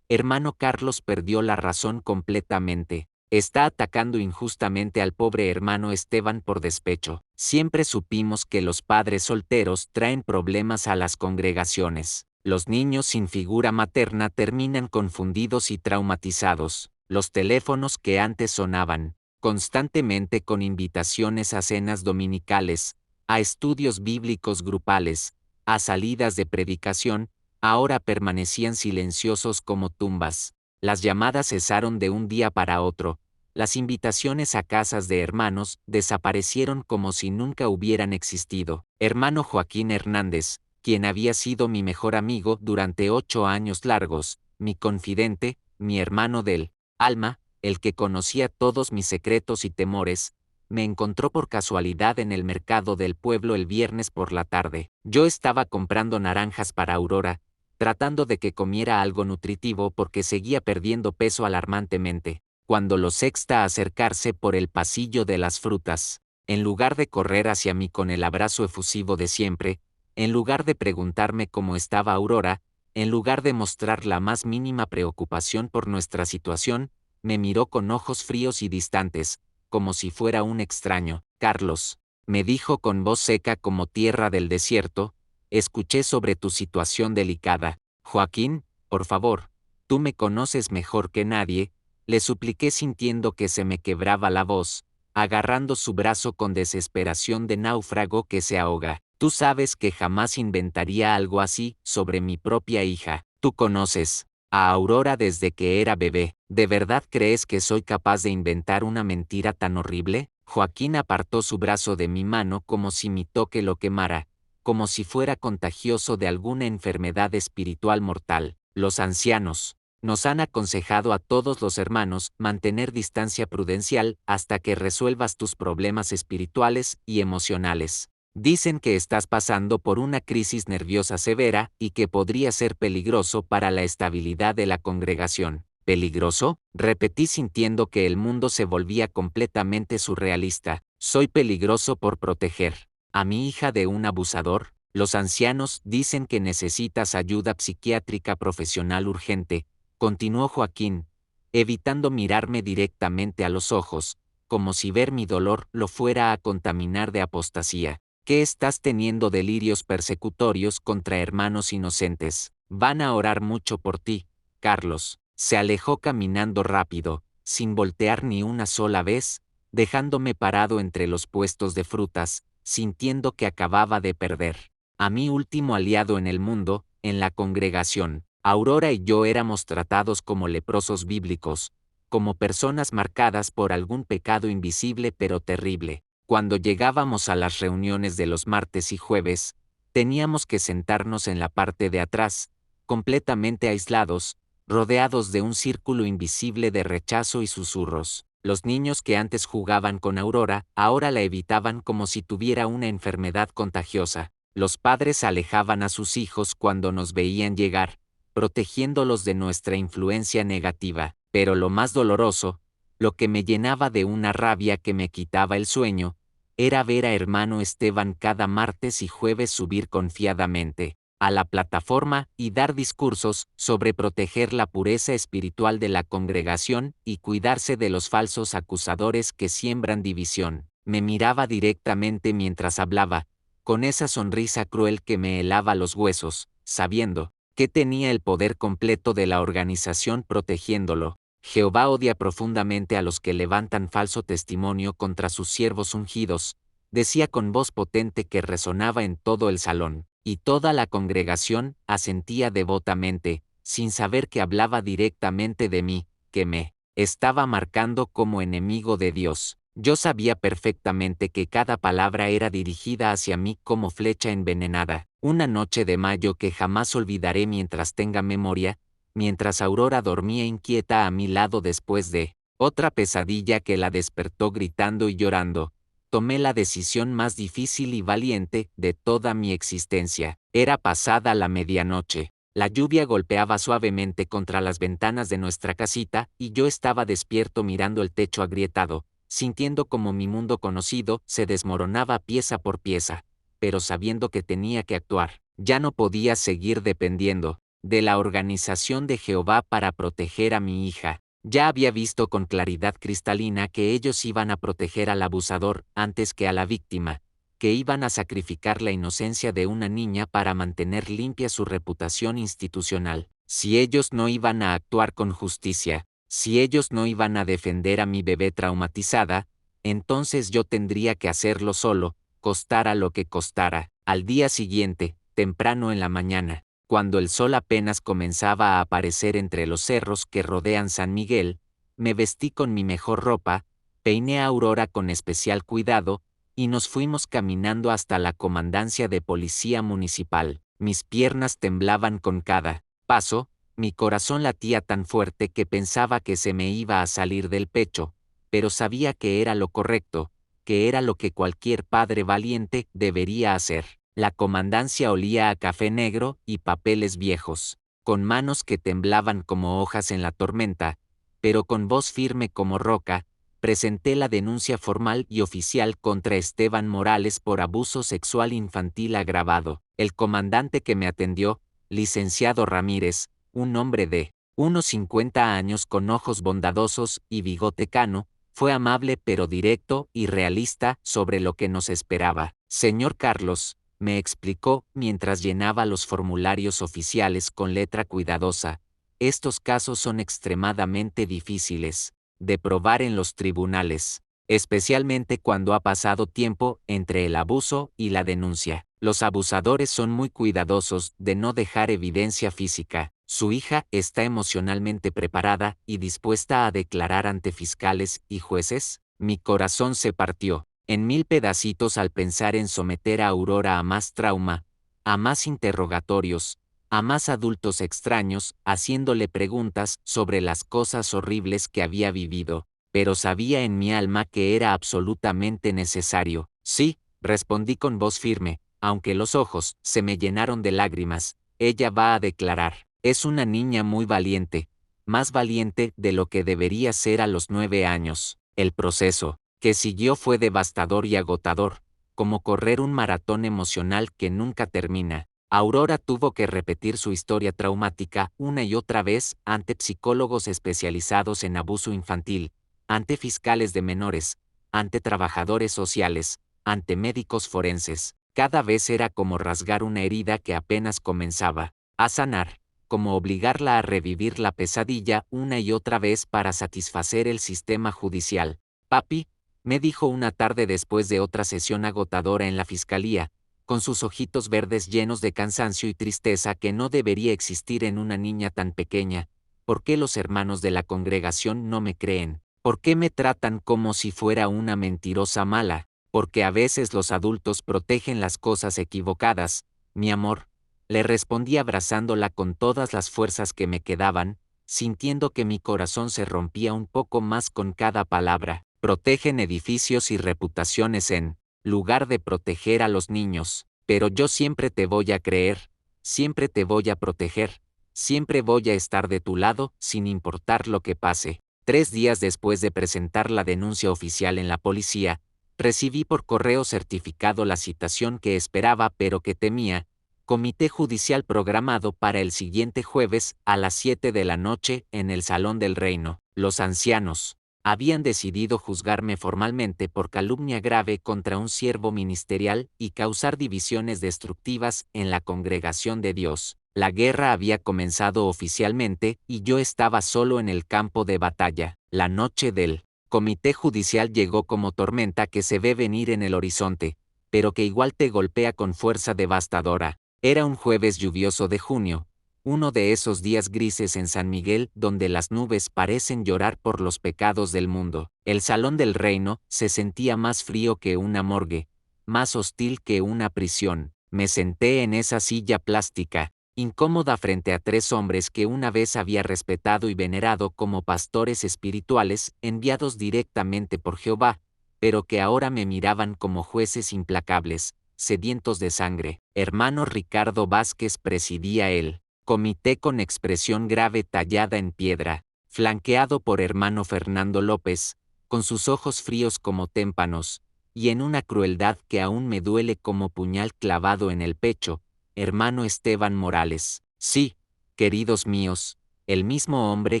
Hermano Carlos perdió la razón completamente. Está atacando injustamente al pobre hermano Esteban por despecho. Siempre supimos que los padres solteros traen problemas a las congregaciones. Los niños sin figura materna terminan confundidos y traumatizados. Los teléfonos que antes sonaban constantemente con invitaciones a cenas dominicales, a estudios bíblicos grupales, a salidas de predicación, ahora permanecían silenciosos como tumbas. Las llamadas cesaron de un día para otro. Las invitaciones a casas de hermanos desaparecieron como si nunca hubieran existido. Hermano Joaquín Hernández, quien había sido mi mejor amigo durante 8 años largos, mi confidente, mi hermano del alma, el que conocía todos mis secretos y temores, me encontró por casualidad en el mercado del pueblo el viernes por la tarde. Yo estaba comprando naranjas para Aurora, tratando de que comiera algo nutritivo porque seguía perdiendo peso alarmantemente, cuando lo sexta acercarse por el pasillo de las frutas. En lugar de correr hacia mí con el abrazo efusivo de siempre, en lugar de preguntarme cómo estaba Aurora, en lugar de mostrar la más mínima preocupación por nuestra situación, me miró con ojos fríos y distantes, como si fuera un extraño. Carlos, me dijo con voz seca como tierra del desierto, escuché sobre tu situación delicada. Joaquín, por favor, tú me conoces mejor que nadie, le supliqué sintiendo que se me quebraba la voz, agarrando su brazo con desesperación de náufrago que se ahoga. Tú sabes que jamás inventaría algo así sobre mi propia hija. Tú conoces a Aurora desde que era bebé. ¿De verdad crees que soy capaz de inventar una mentira tan horrible? Joaquín apartó su brazo de mi mano como si mi toque lo quemara, como si fuera contagioso de alguna enfermedad espiritual mortal. Los ancianos nos han aconsejado a todos los hermanos mantener distancia prudencial hasta que resuelvas tus problemas espirituales y emocionales. Dicen que estás pasando por una crisis nerviosa severa y que podría ser peligroso para la estabilidad de la congregación. ¿Peligroso?, repetí sintiendo que el mundo se volvía completamente surrealista. Soy peligroso por proteger a mi hija de un abusador. Los ancianos dicen que necesitas ayuda psiquiátrica profesional urgente, continuó Joaquín, evitando mirarme directamente a los ojos, como si ver mi dolor lo fuera a contaminar de apostasía. ¿Qué estás teniendo delirios persecutorios contra hermanos inocentes? Van a orar mucho por ti, Carlos. Se alejó caminando rápido, sin voltear ni una sola vez, dejándome parado entre los puestos de frutas, sintiendo que acababa de perder a mi último aliado en el mundo, en la congregación. Aurora y yo éramos tratados como leprosos bíblicos, como personas marcadas por algún pecado invisible pero terrible. Cuando llegábamos a las reuniones de los martes y jueves, teníamos que sentarnos en la parte de atrás, completamente aislados, rodeados de un círculo invisible de rechazo y susurros. Los niños que antes jugaban con Aurora, ahora la evitaban como si tuviera una enfermedad contagiosa. Los padres alejaban a sus hijos cuando nos veían llegar, protegiéndolos de nuestra influencia negativa. Pero lo más doloroso, lo que me llenaba de una rabia que me quitaba el sueño, era ver a hermano Esteban cada martes y jueves subir confiadamente a la plataforma y dar discursos sobre proteger la pureza espiritual de la congregación y cuidarse de los falsos acusadores que siembran división. Me miraba directamente mientras hablaba, con esa sonrisa cruel que me helaba los huesos, sabiendo que tenía el poder completo de la organización protegiéndolo. Jehová odia profundamente a los que levantan falso testimonio contra sus siervos ungidos, decía con voz potente que resonaba en todo el salón, y toda la congregación asentía devotamente, sin saber que hablaba directamente de mí, que me estaba marcando como enemigo de Dios. Yo sabía perfectamente que cada palabra era dirigida hacia mí como flecha envenenada. Una noche de mayo que jamás olvidaré mientras tenga memoria, mientras Aurora dormía inquieta a mi lado después de otra pesadilla que la despertó gritando y llorando, tomé la decisión más difícil y valiente de toda mi existencia. Era pasada la medianoche. La lluvia golpeaba suavemente contra las ventanas de nuestra casita y yo estaba despierto mirando el techo agrietado, sintiendo como mi mundo conocido se desmoronaba pieza por pieza, pero sabiendo que tenía que actuar. Ya no podía seguir dependiendo de la organización de Jehová para proteger a mi hija. Ya había visto con claridad cristalina que ellos iban a proteger al abusador antes que a la víctima, que iban a sacrificar la inocencia de una niña para mantener limpia su reputación institucional. Si ellos no iban a actuar con justicia, si ellos no iban a defender a mi bebé traumatizada, entonces yo tendría que hacerlo solo, costara lo que costara. Al día siguiente, temprano en la mañana, cuando el sol apenas comenzaba a aparecer entre los cerros que rodean San Miguel, me vestí con mi mejor ropa, peiné a Aurora con especial cuidado, y nos fuimos caminando hasta la comandancia de policía municipal. Mis piernas temblaban con cada paso, mi corazón latía tan fuerte que pensaba que se me iba a salir del pecho, pero sabía que era lo correcto, que era lo que cualquier padre valiente debería hacer. La comandancia olía a café negro y papeles viejos, con manos que temblaban como hojas en la tormenta, pero con voz firme como roca, presenté la denuncia formal y oficial contra Esteban Morales por abuso sexual infantil agravado. El comandante que me atendió, licenciado Ramírez, un hombre de unos 50 años con ojos bondadosos y bigote cano, fue amable pero directo y realista sobre lo que nos esperaba. Señor Carlos, me explicó mientras llenaba los formularios oficiales con letra cuidadosa, estos casos son extremadamente difíciles de probar en los tribunales, especialmente cuando ha pasado tiempo entre el abuso y la denuncia. Los abusadores son muy cuidadosos de no dejar evidencia física. Su hija está emocionalmente preparada y dispuesta a declarar ante fiscales y jueces. Mi corazón se partió en 1000 pedacitos al pensar en someter a Aurora a más trauma, a más interrogatorios, a más adultos extraños, haciéndole preguntas sobre las cosas horribles que había vivido, pero sabía en mi alma que era absolutamente necesario. Sí, respondí con voz firme, aunque los ojos se me llenaron de lágrimas. Ella va a declarar. Es una niña muy valiente, más valiente de lo que debería ser a los 9 años. El proceso que siguió fue devastador y agotador, como correr un maratón emocional que nunca termina. Aurora tuvo que repetir su historia traumática una y otra vez ante psicólogos especializados en abuso infantil, ante fiscales de menores, ante trabajadores sociales, ante médicos forenses. Cada vez era como rasgar una herida que apenas comenzaba a sanar, como obligarla a revivir la pesadilla una y otra vez para satisfacer el sistema judicial. Papi, me dijo una tarde después de otra sesión agotadora en la fiscalía, con sus ojitos verdes llenos de cansancio y tristeza que no debería existir en una niña tan pequeña. ¿Por qué los hermanos de la congregación no me creen? ¿Por qué me tratan como si fuera una mentirosa mala? Porque a veces los adultos protegen las cosas equivocadas, mi amor. Le respondí abrazándola con todas las fuerzas que me quedaban, sintiendo que mi corazón se rompía un poco más con cada palabra. Protegen edificios y reputaciones en lugar de proteger a los niños. Pero yo siempre te voy a creer, siempre te voy a proteger, siempre voy a estar de tu lado, sin importar lo que pase. 3 días después de presentar la denuncia oficial en la policía, recibí por correo certificado la citación que esperaba pero que temía. Comité judicial programado para el siguiente jueves a las 7 de la noche en el Salón del Reino. Los ancianos habían decidido juzgarme formalmente por calumnia grave contra un siervo ministerial y causar divisiones destructivas en la congregación de Dios. La guerra había comenzado oficialmente y yo estaba solo en el campo de batalla. La noche del comité judicial llegó como tormenta que se ve venir en el horizonte, pero que igual te golpea con fuerza devastadora. Era un jueves lluvioso de junio, uno de esos días grises en San Miguel donde las nubes parecen llorar por los pecados del mundo. El Salón del Reino se sentía más frío que una morgue, más hostil que una prisión. Me senté en esa silla plástica, incómoda frente a 3 hombres que una vez había respetado y venerado como pastores espirituales enviados directamente por Jehová, pero que ahora me miraban como jueces implacables, sedientos de sangre. Hermano Ricardo Vázquez presidía el comité con expresión grave tallada en piedra, flanqueado por hermano Fernando López, con sus ojos fríos como témpanos, y en una crueldad que aún me duele como puñal clavado en el pecho, hermano Esteban Morales. Sí, queridos míos, el mismo hombre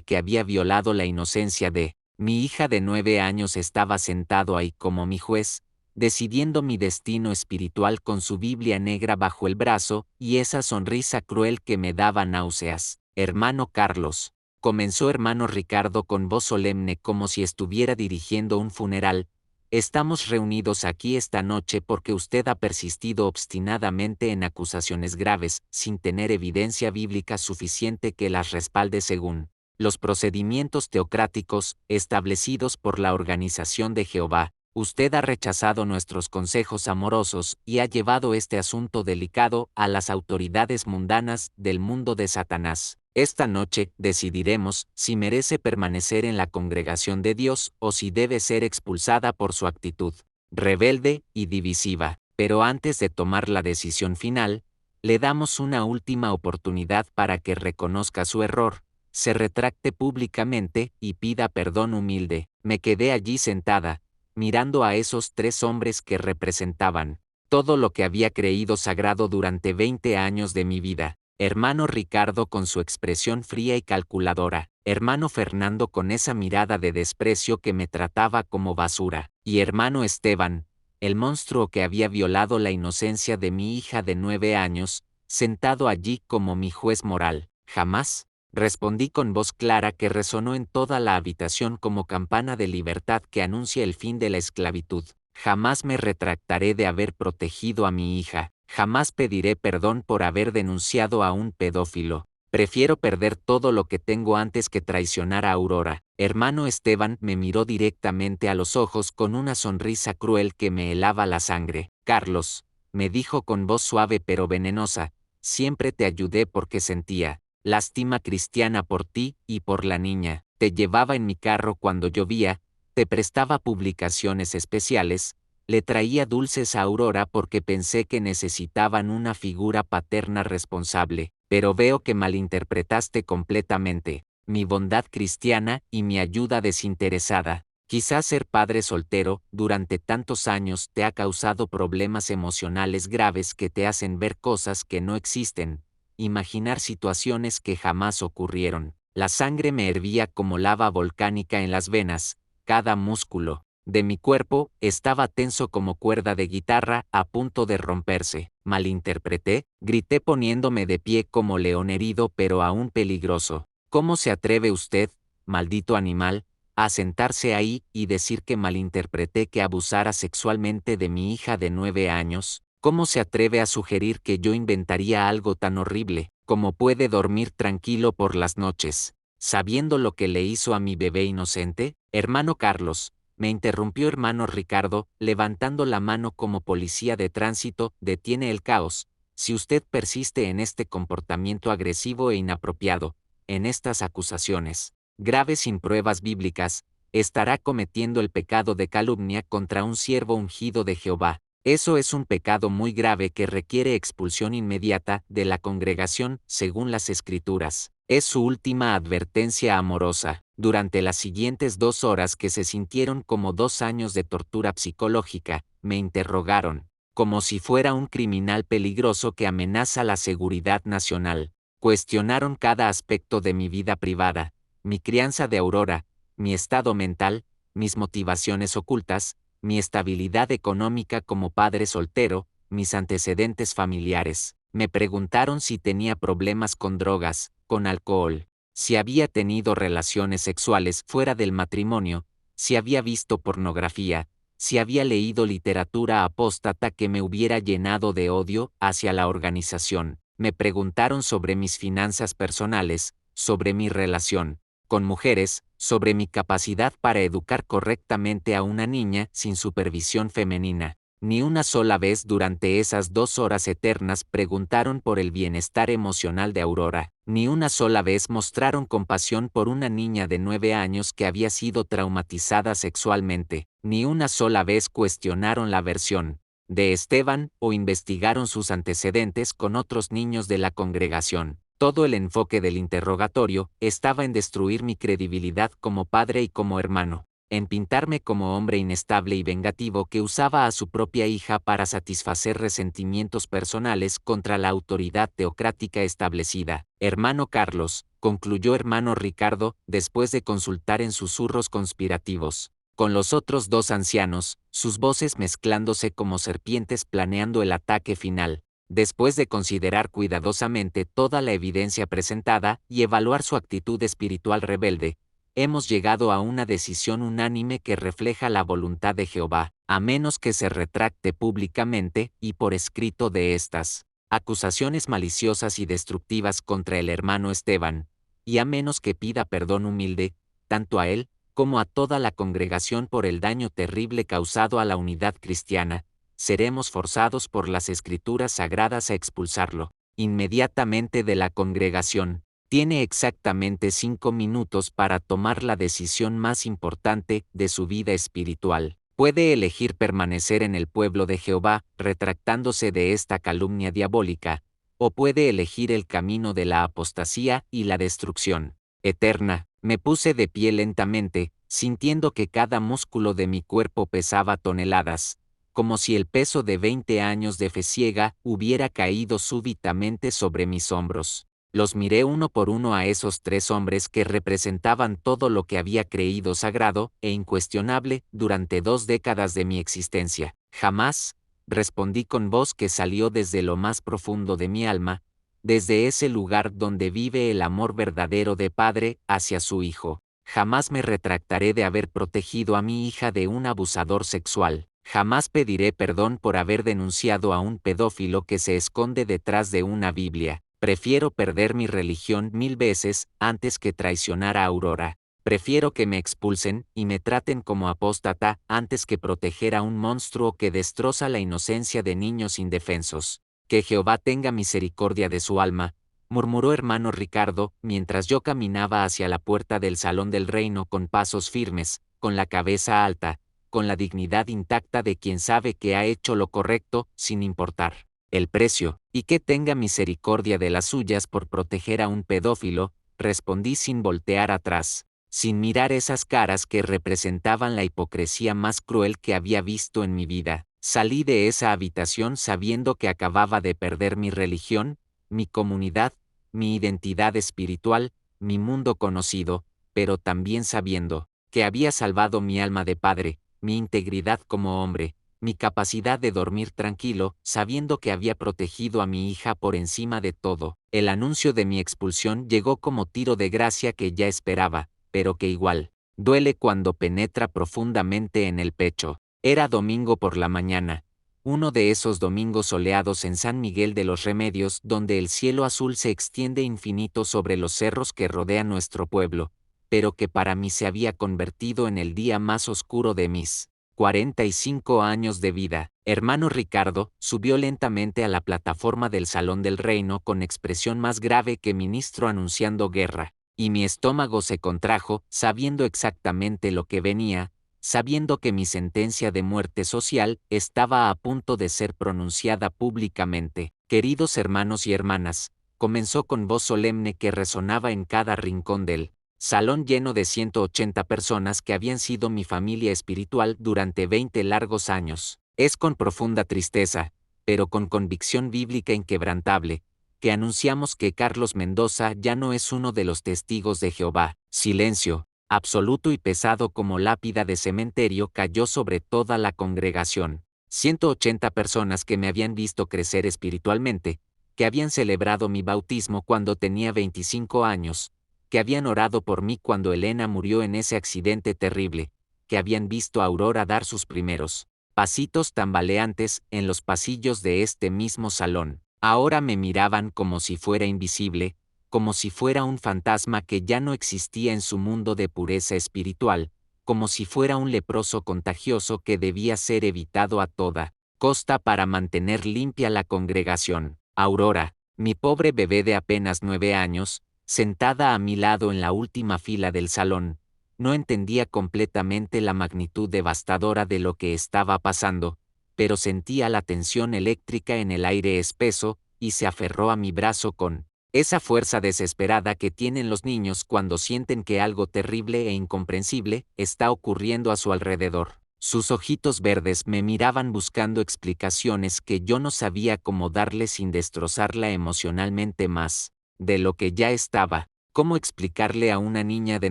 que había violado la inocencia de mi hija de 9 años estaba sentado ahí como mi juez, decidiendo mi destino espiritual con su Biblia negra bajo el brazo y esa sonrisa cruel que me daba náuseas. Hermano Carlos, comenzó hermano Ricardo con voz solemne como si estuviera dirigiendo un funeral, estamos reunidos aquí esta noche porque usted ha persistido obstinadamente en acusaciones graves, sin tener evidencia bíblica suficiente que las respalde según los procedimientos teocráticos establecidos por la Organización de Jehová. Usted ha rechazado nuestros consejos amorosos y ha llevado este asunto delicado a las autoridades mundanas del mundo de Satanás. Esta noche decidiremos si merece permanecer en la congregación de Dios o si debe ser expulsada por su actitud rebelde y divisiva. Pero antes de tomar la decisión final, le damos una última oportunidad para que reconozca su error, se retracte públicamente y pida perdón humilde. Me quedé allí sentada, mirando a esos 3 hombres que representaban todo lo que había creído sagrado durante 20 años de mi vida. Hermano Ricardo con su expresión fría y calculadora, hermano Fernando con esa mirada de desprecio que me trataba como basura, y hermano Esteban, el monstruo que había violado la inocencia de mi hija de 9 años, sentado allí como mi juez moral. Jamás, respondí con voz clara que resonó en toda la habitación como campana de libertad que anuncia el fin de la esclavitud. Jamás me retractaré de haber protegido a mi hija, jamás pediré perdón por haber denunciado a un pedófilo. Prefiero perder todo lo que tengo antes que traicionar a Aurora. Hermano Esteban me miró directamente a los ojos con una sonrisa cruel que me helaba la sangre. Carlos, me dijo con voz suave pero venenosa, siempre te ayudé porque sentía lástima cristiana por ti y por la niña. Te llevaba en mi carro cuando llovía, te prestaba publicaciones especiales, Le traía dulces a Aurora porque pensé que necesitaban una figura paterna responsable, pero veo que malinterpretaste completamente mi bondad cristiana y mi ayuda desinteresada. Quizás ser padre soltero durante tantos años te ha causado problemas emocionales graves que te hacen ver cosas que no existen, imaginar situaciones que jamás ocurrieron. La sangre me hervía como lava volcánica en las venas, cada músculo de mi cuerpo estaba tenso como cuerda de guitarra a punto de romperse. Malinterpreté, grité poniéndome de pie como león herido pero aún peligroso. ¿Cómo se atreve usted, maldito animal, a sentarse ahí y decir que malinterpreté que abusara sexualmente de mi hija de 9 años? ¿Cómo se atreve a sugerir que yo inventaría algo tan horrible? ¿Cómo puede dormir tranquilo por las noches, sabiendo lo que le hizo a mi bebé inocente? Hermano Carlos, me interrumpió hermano Ricardo, levantando la mano como policía de tránsito, detiene el caos. Si usted persiste en este comportamiento agresivo e inapropiado, en estas acusaciones graves sin pruebas bíblicas, estará cometiendo el pecado de calumnia contra un siervo ungido de Jehová. Eso es un pecado muy grave que requiere expulsión inmediata de la congregación, según las Escrituras. Es su última advertencia amorosa. Durante las siguientes 2 horas que se sintieron como 2 años de tortura psicológica, me interrogaron, como si fuera un criminal peligroso que amenaza la seguridad nacional. Cuestionaron cada aspecto de mi vida privada, mi crianza de Aurora, mi estado mental, mis motivaciones ocultas, mi estabilidad económica como padre soltero, mis antecedentes familiares. Me preguntaron si tenía problemas con drogas, con alcohol, si había tenido relaciones sexuales fuera del matrimonio, si había visto pornografía, si había leído literatura apóstata que me hubiera llenado de odio hacia la organización. Me preguntaron sobre mis finanzas personales, sobre mi relación con mujeres, sobre mi capacidad para educar correctamente a una niña sin supervisión femenina. Ni una sola vez durante esas 2 horas eternas preguntaron por el bienestar emocional de Aurora. Ni una sola vez mostraron compasión por una niña de 9 años que había sido traumatizada sexualmente. Ni una sola vez cuestionaron la versión de Esteban o investigaron sus antecedentes con otros niños de la congregación. Todo el enfoque del interrogatorio estaba en destruir mi credibilidad como padre y como hermano, en pintarme como hombre inestable y vengativo que usaba a su propia hija para satisfacer resentimientos personales contra la autoridad teocrática establecida. Hermano Carlos, concluyó hermano Ricardo, después de consultar en susurros conspirativos con los otros 2 ancianos, sus voces mezclándose como serpientes planeando el ataque final. Después de considerar cuidadosamente toda la evidencia presentada y evaluar su actitud espiritual rebelde, hemos llegado a una decisión unánime que refleja la voluntad de Jehová, a menos que se retracte públicamente y por escrito de estas acusaciones maliciosas y destructivas contra el hermano Esteban, y a menos que pida perdón humilde, tanto a él como a toda la congregación por el daño terrible causado a la unidad cristiana, seremos forzados por las Escrituras sagradas a expulsarlo inmediatamente de la congregación. Tiene exactamente 5 minutos para tomar la decisión más importante de su vida espiritual. Puede elegir permanecer en el pueblo de Jehová, retractándose de esta calumnia diabólica, o puede elegir el camino de la apostasía y la destrucción eterna. Me puse de pie lentamente, sintiendo que cada músculo de mi cuerpo pesaba toneladas, como si el peso de 20 años de fe ciega hubiera caído súbitamente sobre mis hombros. Los miré uno por uno a esos 3 hombres que representaban todo lo que había creído sagrado e incuestionable durante 2 décadas de mi existencia. Jamás, respondí con voz que salió desde lo más profundo de mi alma, desde ese lugar donde vive el amor verdadero de padre hacia su hijo. Jamás me retractaré de haber protegido a mi hija de un abusador sexual. Jamás pediré perdón por haber denunciado a un pedófilo que se esconde detrás de una Biblia. Prefiero perder mi religión 1000 veces antes que traicionar a Aurora. Prefiero que me expulsen y me traten como apóstata antes que proteger a un monstruo que destroza la inocencia de niños indefensos. Que Jehová tenga misericordia de su alma, murmuró hermano Ricardo, mientras yo caminaba hacia la puerta del salón del reino con pasos firmes, con la cabeza alta, con la dignidad intacta de quien sabe que ha hecho lo correcto, sin importar el precio, y que tenga misericordia de las suyas por proteger a un pedófilo, respondí sin voltear atrás, sin mirar esas caras que representaban la hipocresía más cruel que había visto en mi vida. Salí de esa habitación sabiendo que acababa de perder mi religión, mi comunidad, mi identidad espiritual, mi mundo conocido, pero también sabiendo que había salvado mi alma de padre, mi integridad como hombre, mi capacidad de dormir tranquilo, sabiendo que había protegido a mi hija por encima de todo. El anuncio de mi expulsión llegó como tiro de gracia que ya esperaba, pero que igual duele cuando penetra profundamente en el pecho. Era domingo por la mañana, uno de esos domingos soleados en San Miguel de los Remedios donde el cielo azul se extiende infinito sobre los cerros que rodean nuestro pueblo, pero que para mí se había convertido en el día más oscuro de mis 45 años de vida. Hermano Ricardo subió lentamente a la plataforma del Salón del Reino con expresión más grave que ministro anunciando guerra, y mi estómago se contrajo, sabiendo exactamente lo que venía, sabiendo que mi sentencia de muerte social estaba a punto de ser pronunciada públicamente. Queridos hermanos y hermanas, comenzó con voz solemne que resonaba en cada rincón del salón lleno de 180 personas que habían sido mi familia espiritual durante 20 largos años. Es con profunda tristeza, pero con convicción bíblica inquebrantable, que anunciamos que Carlos Mendoza ya no es uno de los testigos de Jehová. Silencio, absoluto y pesado como lápida de cementerio, cayó sobre toda la congregación. 180 personas que me habían visto crecer espiritualmente, que habían celebrado mi bautismo cuando tenía 25 años, que habían orado por mí cuando Elena murió en ese accidente terrible, que habían visto a Aurora dar sus primeros pasitos tambaleantes en los pasillos de este mismo salón. Ahora me miraban como si fuera invisible, como si fuera un fantasma que ya no existía en su mundo de pureza espiritual, como si fuera un leproso contagioso que debía ser evitado a toda costa para mantener limpia la congregación. Aurora, mi pobre bebé de apenas 9 años, sentada a mi lado en la última fila del salón, no entendía completamente la magnitud devastadora de lo que estaba pasando, pero sentía la tensión eléctrica en el aire espeso, y se aferró a mi brazo con esa fuerza desesperada que tienen los niños cuando sienten que algo terrible e incomprensible está ocurriendo a su alrededor. Sus ojitos verdes me miraban buscando explicaciones que yo no sabía cómo darle sin destrozarla emocionalmente más de lo que ya estaba. ¿Cómo explicarle a una niña de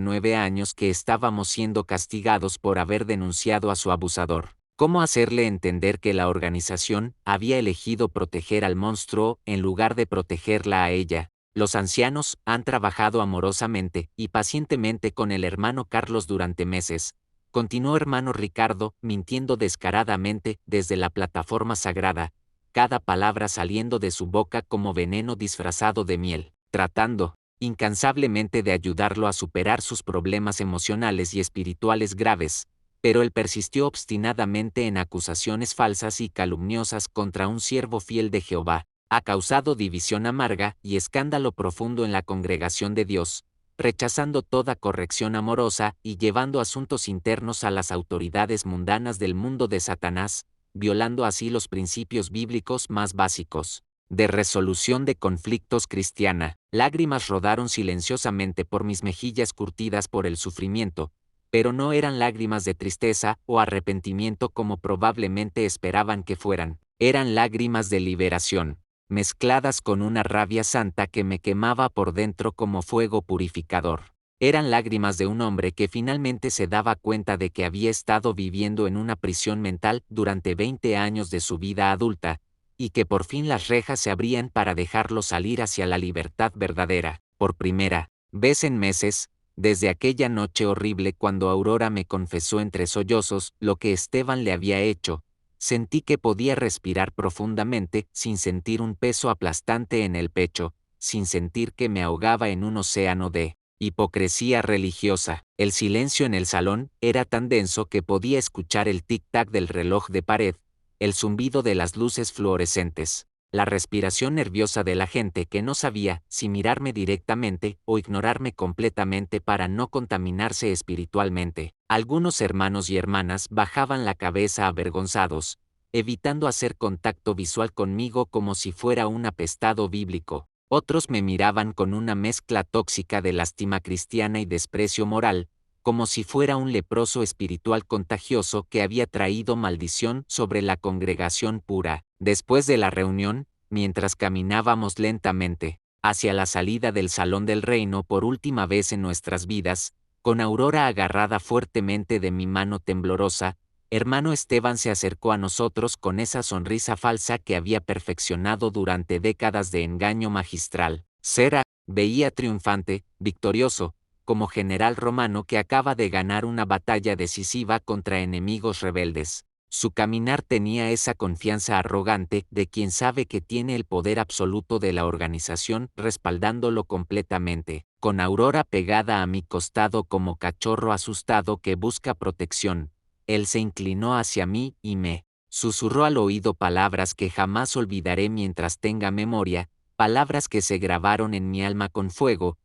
9 años que estábamos siendo castigados por haber denunciado a su abusador? ¿Cómo hacerle entender que la organización había elegido proteger al monstruo en lugar de protegerla a ella? Los ancianos han trabajado amorosamente y pacientemente con el hermano Carlos durante meses, continuó hermano Ricardo, mintiendo descaradamente desde la plataforma sagrada, cada palabra saliendo de su boca como veneno disfrazado de miel, tratando incansablemente de ayudarlo a superar sus problemas emocionales y espirituales graves, pero él persistió obstinadamente en acusaciones falsas y calumniosas contra un siervo fiel de Jehová. Ha causado división amarga y escándalo profundo en la congregación de Dios, rechazando toda corrección amorosa y llevando asuntos internos a las autoridades mundanas del mundo de Satanás, violando así los principios bíblicos más básicos de resolución de conflictos cristiana. Lágrimas rodaron silenciosamente por mis mejillas curtidas por el sufrimiento, pero no eran lágrimas de tristeza o arrepentimiento como probablemente esperaban que fueran. Eran lágrimas de liberación, mezcladas con una rabia santa que me quemaba por dentro como fuego purificador. Eran lágrimas de un hombre que finalmente se daba cuenta de que había estado viviendo en una prisión mental durante 20 años de su vida adulta, y que por fin las rejas se abrían para dejarlo salir hacia la libertad verdadera. Por primera vez en meses, desde aquella noche horrible cuando Aurora me confesó entre sollozos lo que Esteban le había hecho, sentí que podía respirar profundamente sin sentir un peso aplastante en el pecho, sin sentir que me ahogaba en un océano de hipocresía religiosa. El silencio en el salón era tan denso que podía escuchar el tic-tac del reloj de pared, el zumbido de las luces fluorescentes, la respiración nerviosa de la gente que no sabía si mirarme directamente o ignorarme completamente para no contaminarse espiritualmente. Algunos hermanos y hermanas bajaban la cabeza avergonzados, evitando hacer contacto visual conmigo como si fuera un apestado bíblico. Otros me miraban con una mezcla tóxica de lástima cristiana y desprecio moral, como si fuera un leproso espiritual contagioso que había traído maldición sobre la congregación pura. Después de la reunión, mientras caminábamos lentamente hacia la salida del Salón del Reino por última vez en nuestras vidas, con Aurora agarrada fuertemente de mi mano temblorosa, hermano Esteban se acercó a nosotros con esa sonrisa falsa que había perfeccionado durante décadas de engaño magistral. Sera veía triunfante, victorioso, como general romano que acaba de ganar una batalla decisiva contra enemigos rebeldes. Su caminar tenía esa confianza arrogante de quien sabe que tiene el poder absoluto de la organización respaldándolo completamente, con Aurora pegada a mi costado como cachorro asustado que busca protección. Él se inclinó hacia mí y me susurró al oído palabras que jamás olvidaré mientras tenga memoria, palabras que se grabaron en mi alma con fuego.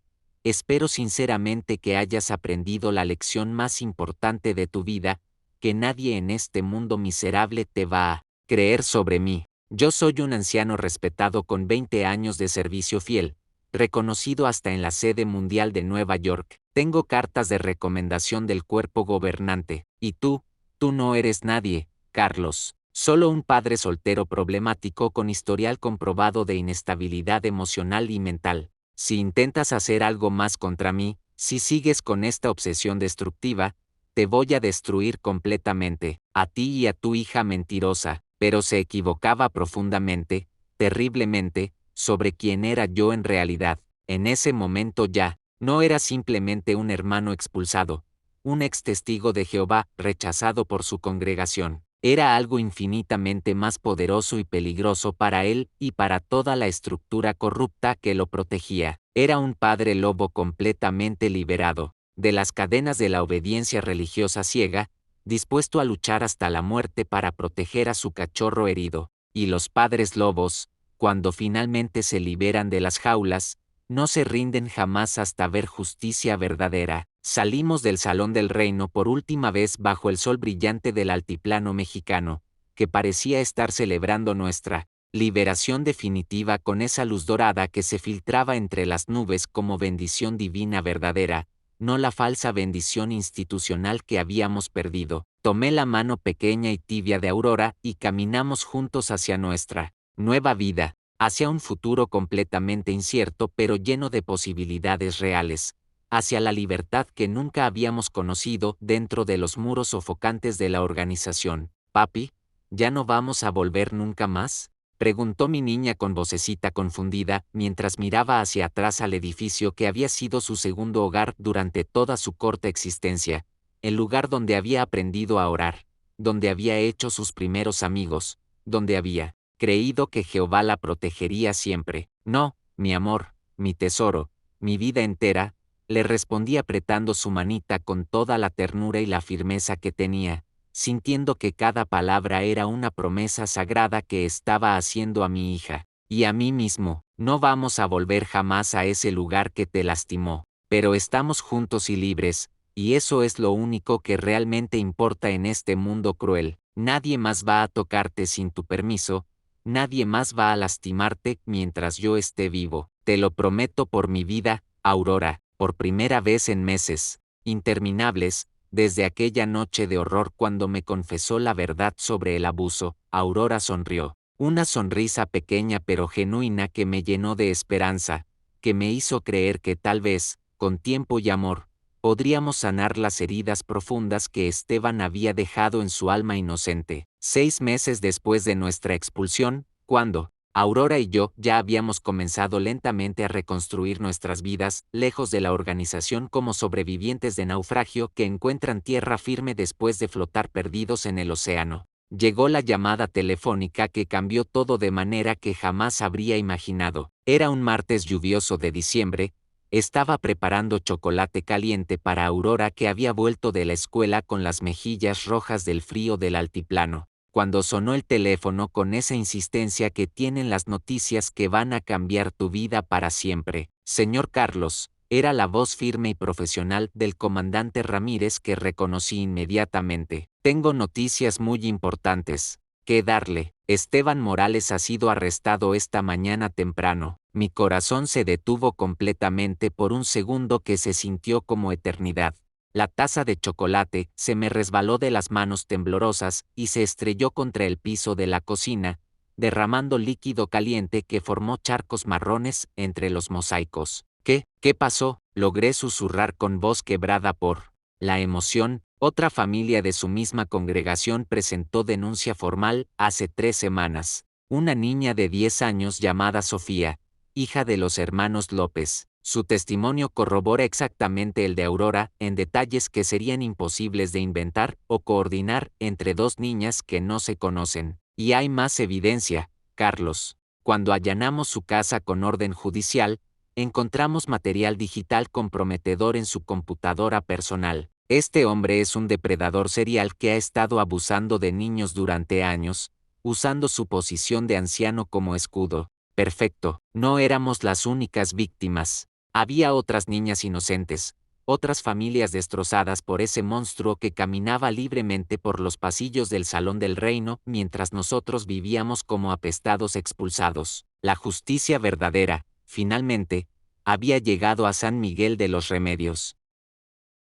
Espero sinceramente que hayas aprendido la lección más importante de tu vida, que nadie en este mundo miserable te va a creer sobre mí. Yo soy un anciano respetado con 20 años de servicio fiel, reconocido hasta en la sede mundial de Nueva York. Tengo cartas de recomendación del cuerpo gobernante, y tú no eres nadie, Carlos. Solo un padre soltero problemático con historial comprobado de inestabilidad emocional y mental. Si intentas hacer algo más contra mí, si sigues con esta obsesión destructiva, te voy a destruir completamente, a ti y a tu hija mentirosa. Pero se equivocaba profundamente, terriblemente, sobre quién era yo en realidad. En ese momento ya, no era simplemente un hermano expulsado, un ex testigo de Jehová rechazado por su congregación. Era algo infinitamente más poderoso y peligroso para él y para toda la estructura corrupta que lo protegía. Era un padre lobo completamente liberado de las cadenas de la obediencia religiosa ciega, dispuesto a luchar hasta la muerte para proteger a su cachorro herido. Y los padres lobos, cuando finalmente se liberan de las jaulas, no se rinden jamás hasta ver justicia verdadera. Salimos del Salón del Reino por última vez bajo el sol brillante del altiplano mexicano, que parecía estar celebrando nuestra liberación definitiva con esa luz dorada que se filtraba entre las nubes como bendición divina verdadera, no la falsa bendición institucional que habíamos perdido. Tomé la mano pequeña y tibia de Aurora y caminamos juntos hacia nuestra nueva vida, hacia un futuro completamente incierto pero lleno de posibilidades reales, hacia la libertad que nunca habíamos conocido dentro de los muros sofocantes de la organización. Papi, ¿ya no vamos a volver nunca más? Preguntó mi niña con vocecita confundida mientras miraba hacia atrás al edificio que había sido su segundo hogar durante toda su corta existencia, el lugar donde había aprendido a orar, donde había hecho sus primeros amigos, donde había creído que Jehová la protegería siempre. No, mi amor, mi tesoro, mi vida entera, le respondí apretando su manita con toda la ternura y la firmeza que tenía, sintiendo que cada palabra era una promesa sagrada que estaba haciendo a mi hija, y a mí mismo. No vamos a volver jamás a ese lugar que te lastimó, pero estamos juntos y libres, y eso es lo único que realmente importa en este mundo cruel. Nadie más va a tocarte sin tu permiso, nadie más va a lastimarte mientras yo esté vivo. Te lo prometo por mi vida, Aurora. Por primera vez en meses interminables, desde aquella noche de horror cuando me confesó la verdad sobre el abuso, Aurora sonrió. Una sonrisa pequeña pero genuina que me llenó de esperanza, que me hizo creer que tal vez, con tiempo y amor, podríamos sanar las heridas profundas que Esteban había dejado en su alma inocente. 6 meses después de nuestra expulsión, cuando Aurora y yo ya habíamos comenzado lentamente a reconstruir nuestras vidas, lejos de la organización como sobrevivientes de naufragio que encuentran tierra firme después de flotar perdidos en el océano. Llegó la llamada telefónica que cambió todo de manera que jamás habría imaginado. Era un martes lluvioso de diciembre. Estaba preparando chocolate caliente para Aurora que había vuelto de la escuela con las mejillas rojas del frío del altiplano, cuando sonó el teléfono con esa insistencia que tienen las noticias que van a cambiar tu vida para siempre. Señor Carlos, era la voz firme y profesional del comandante Ramírez que reconocí inmediatamente. Tengo noticias muy importantes que darle. Esteban Morales ha sido arrestado esta mañana temprano. Mi corazón se detuvo completamente por un segundo que se sintió como eternidad. La taza de chocolate se me resbaló de las manos temblorosas y se estrelló contra el piso de la cocina, derramando líquido caliente que formó charcos marrones entre los mosaicos. ¿Qué pasó? Logré susurrar con voz quebrada por la emoción. Otra familia de su misma congregación presentó denuncia formal hace 3 semanas. Una niña de 10 años llamada Sofía, hija de los hermanos López. Su testimonio corrobora exactamente el de Aurora en detalles que serían imposibles de inventar o coordinar entre dos niñas que no se conocen. Y hay más evidencia, Carlos. Cuando allanamos su casa con orden judicial, encontramos material digital comprometedor en su computadora personal. Este hombre es un depredador serial que ha estado abusando de niños durante años, usando su posición de anciano como escudo. Perfecto, no éramos las únicas víctimas. Había otras niñas inocentes, otras familias destrozadas por ese monstruo que caminaba libremente por los pasillos del Salón del Reino mientras nosotros vivíamos como apestados expulsados. La justicia verdadera, finalmente, había llegado a San Miguel de los Remedios.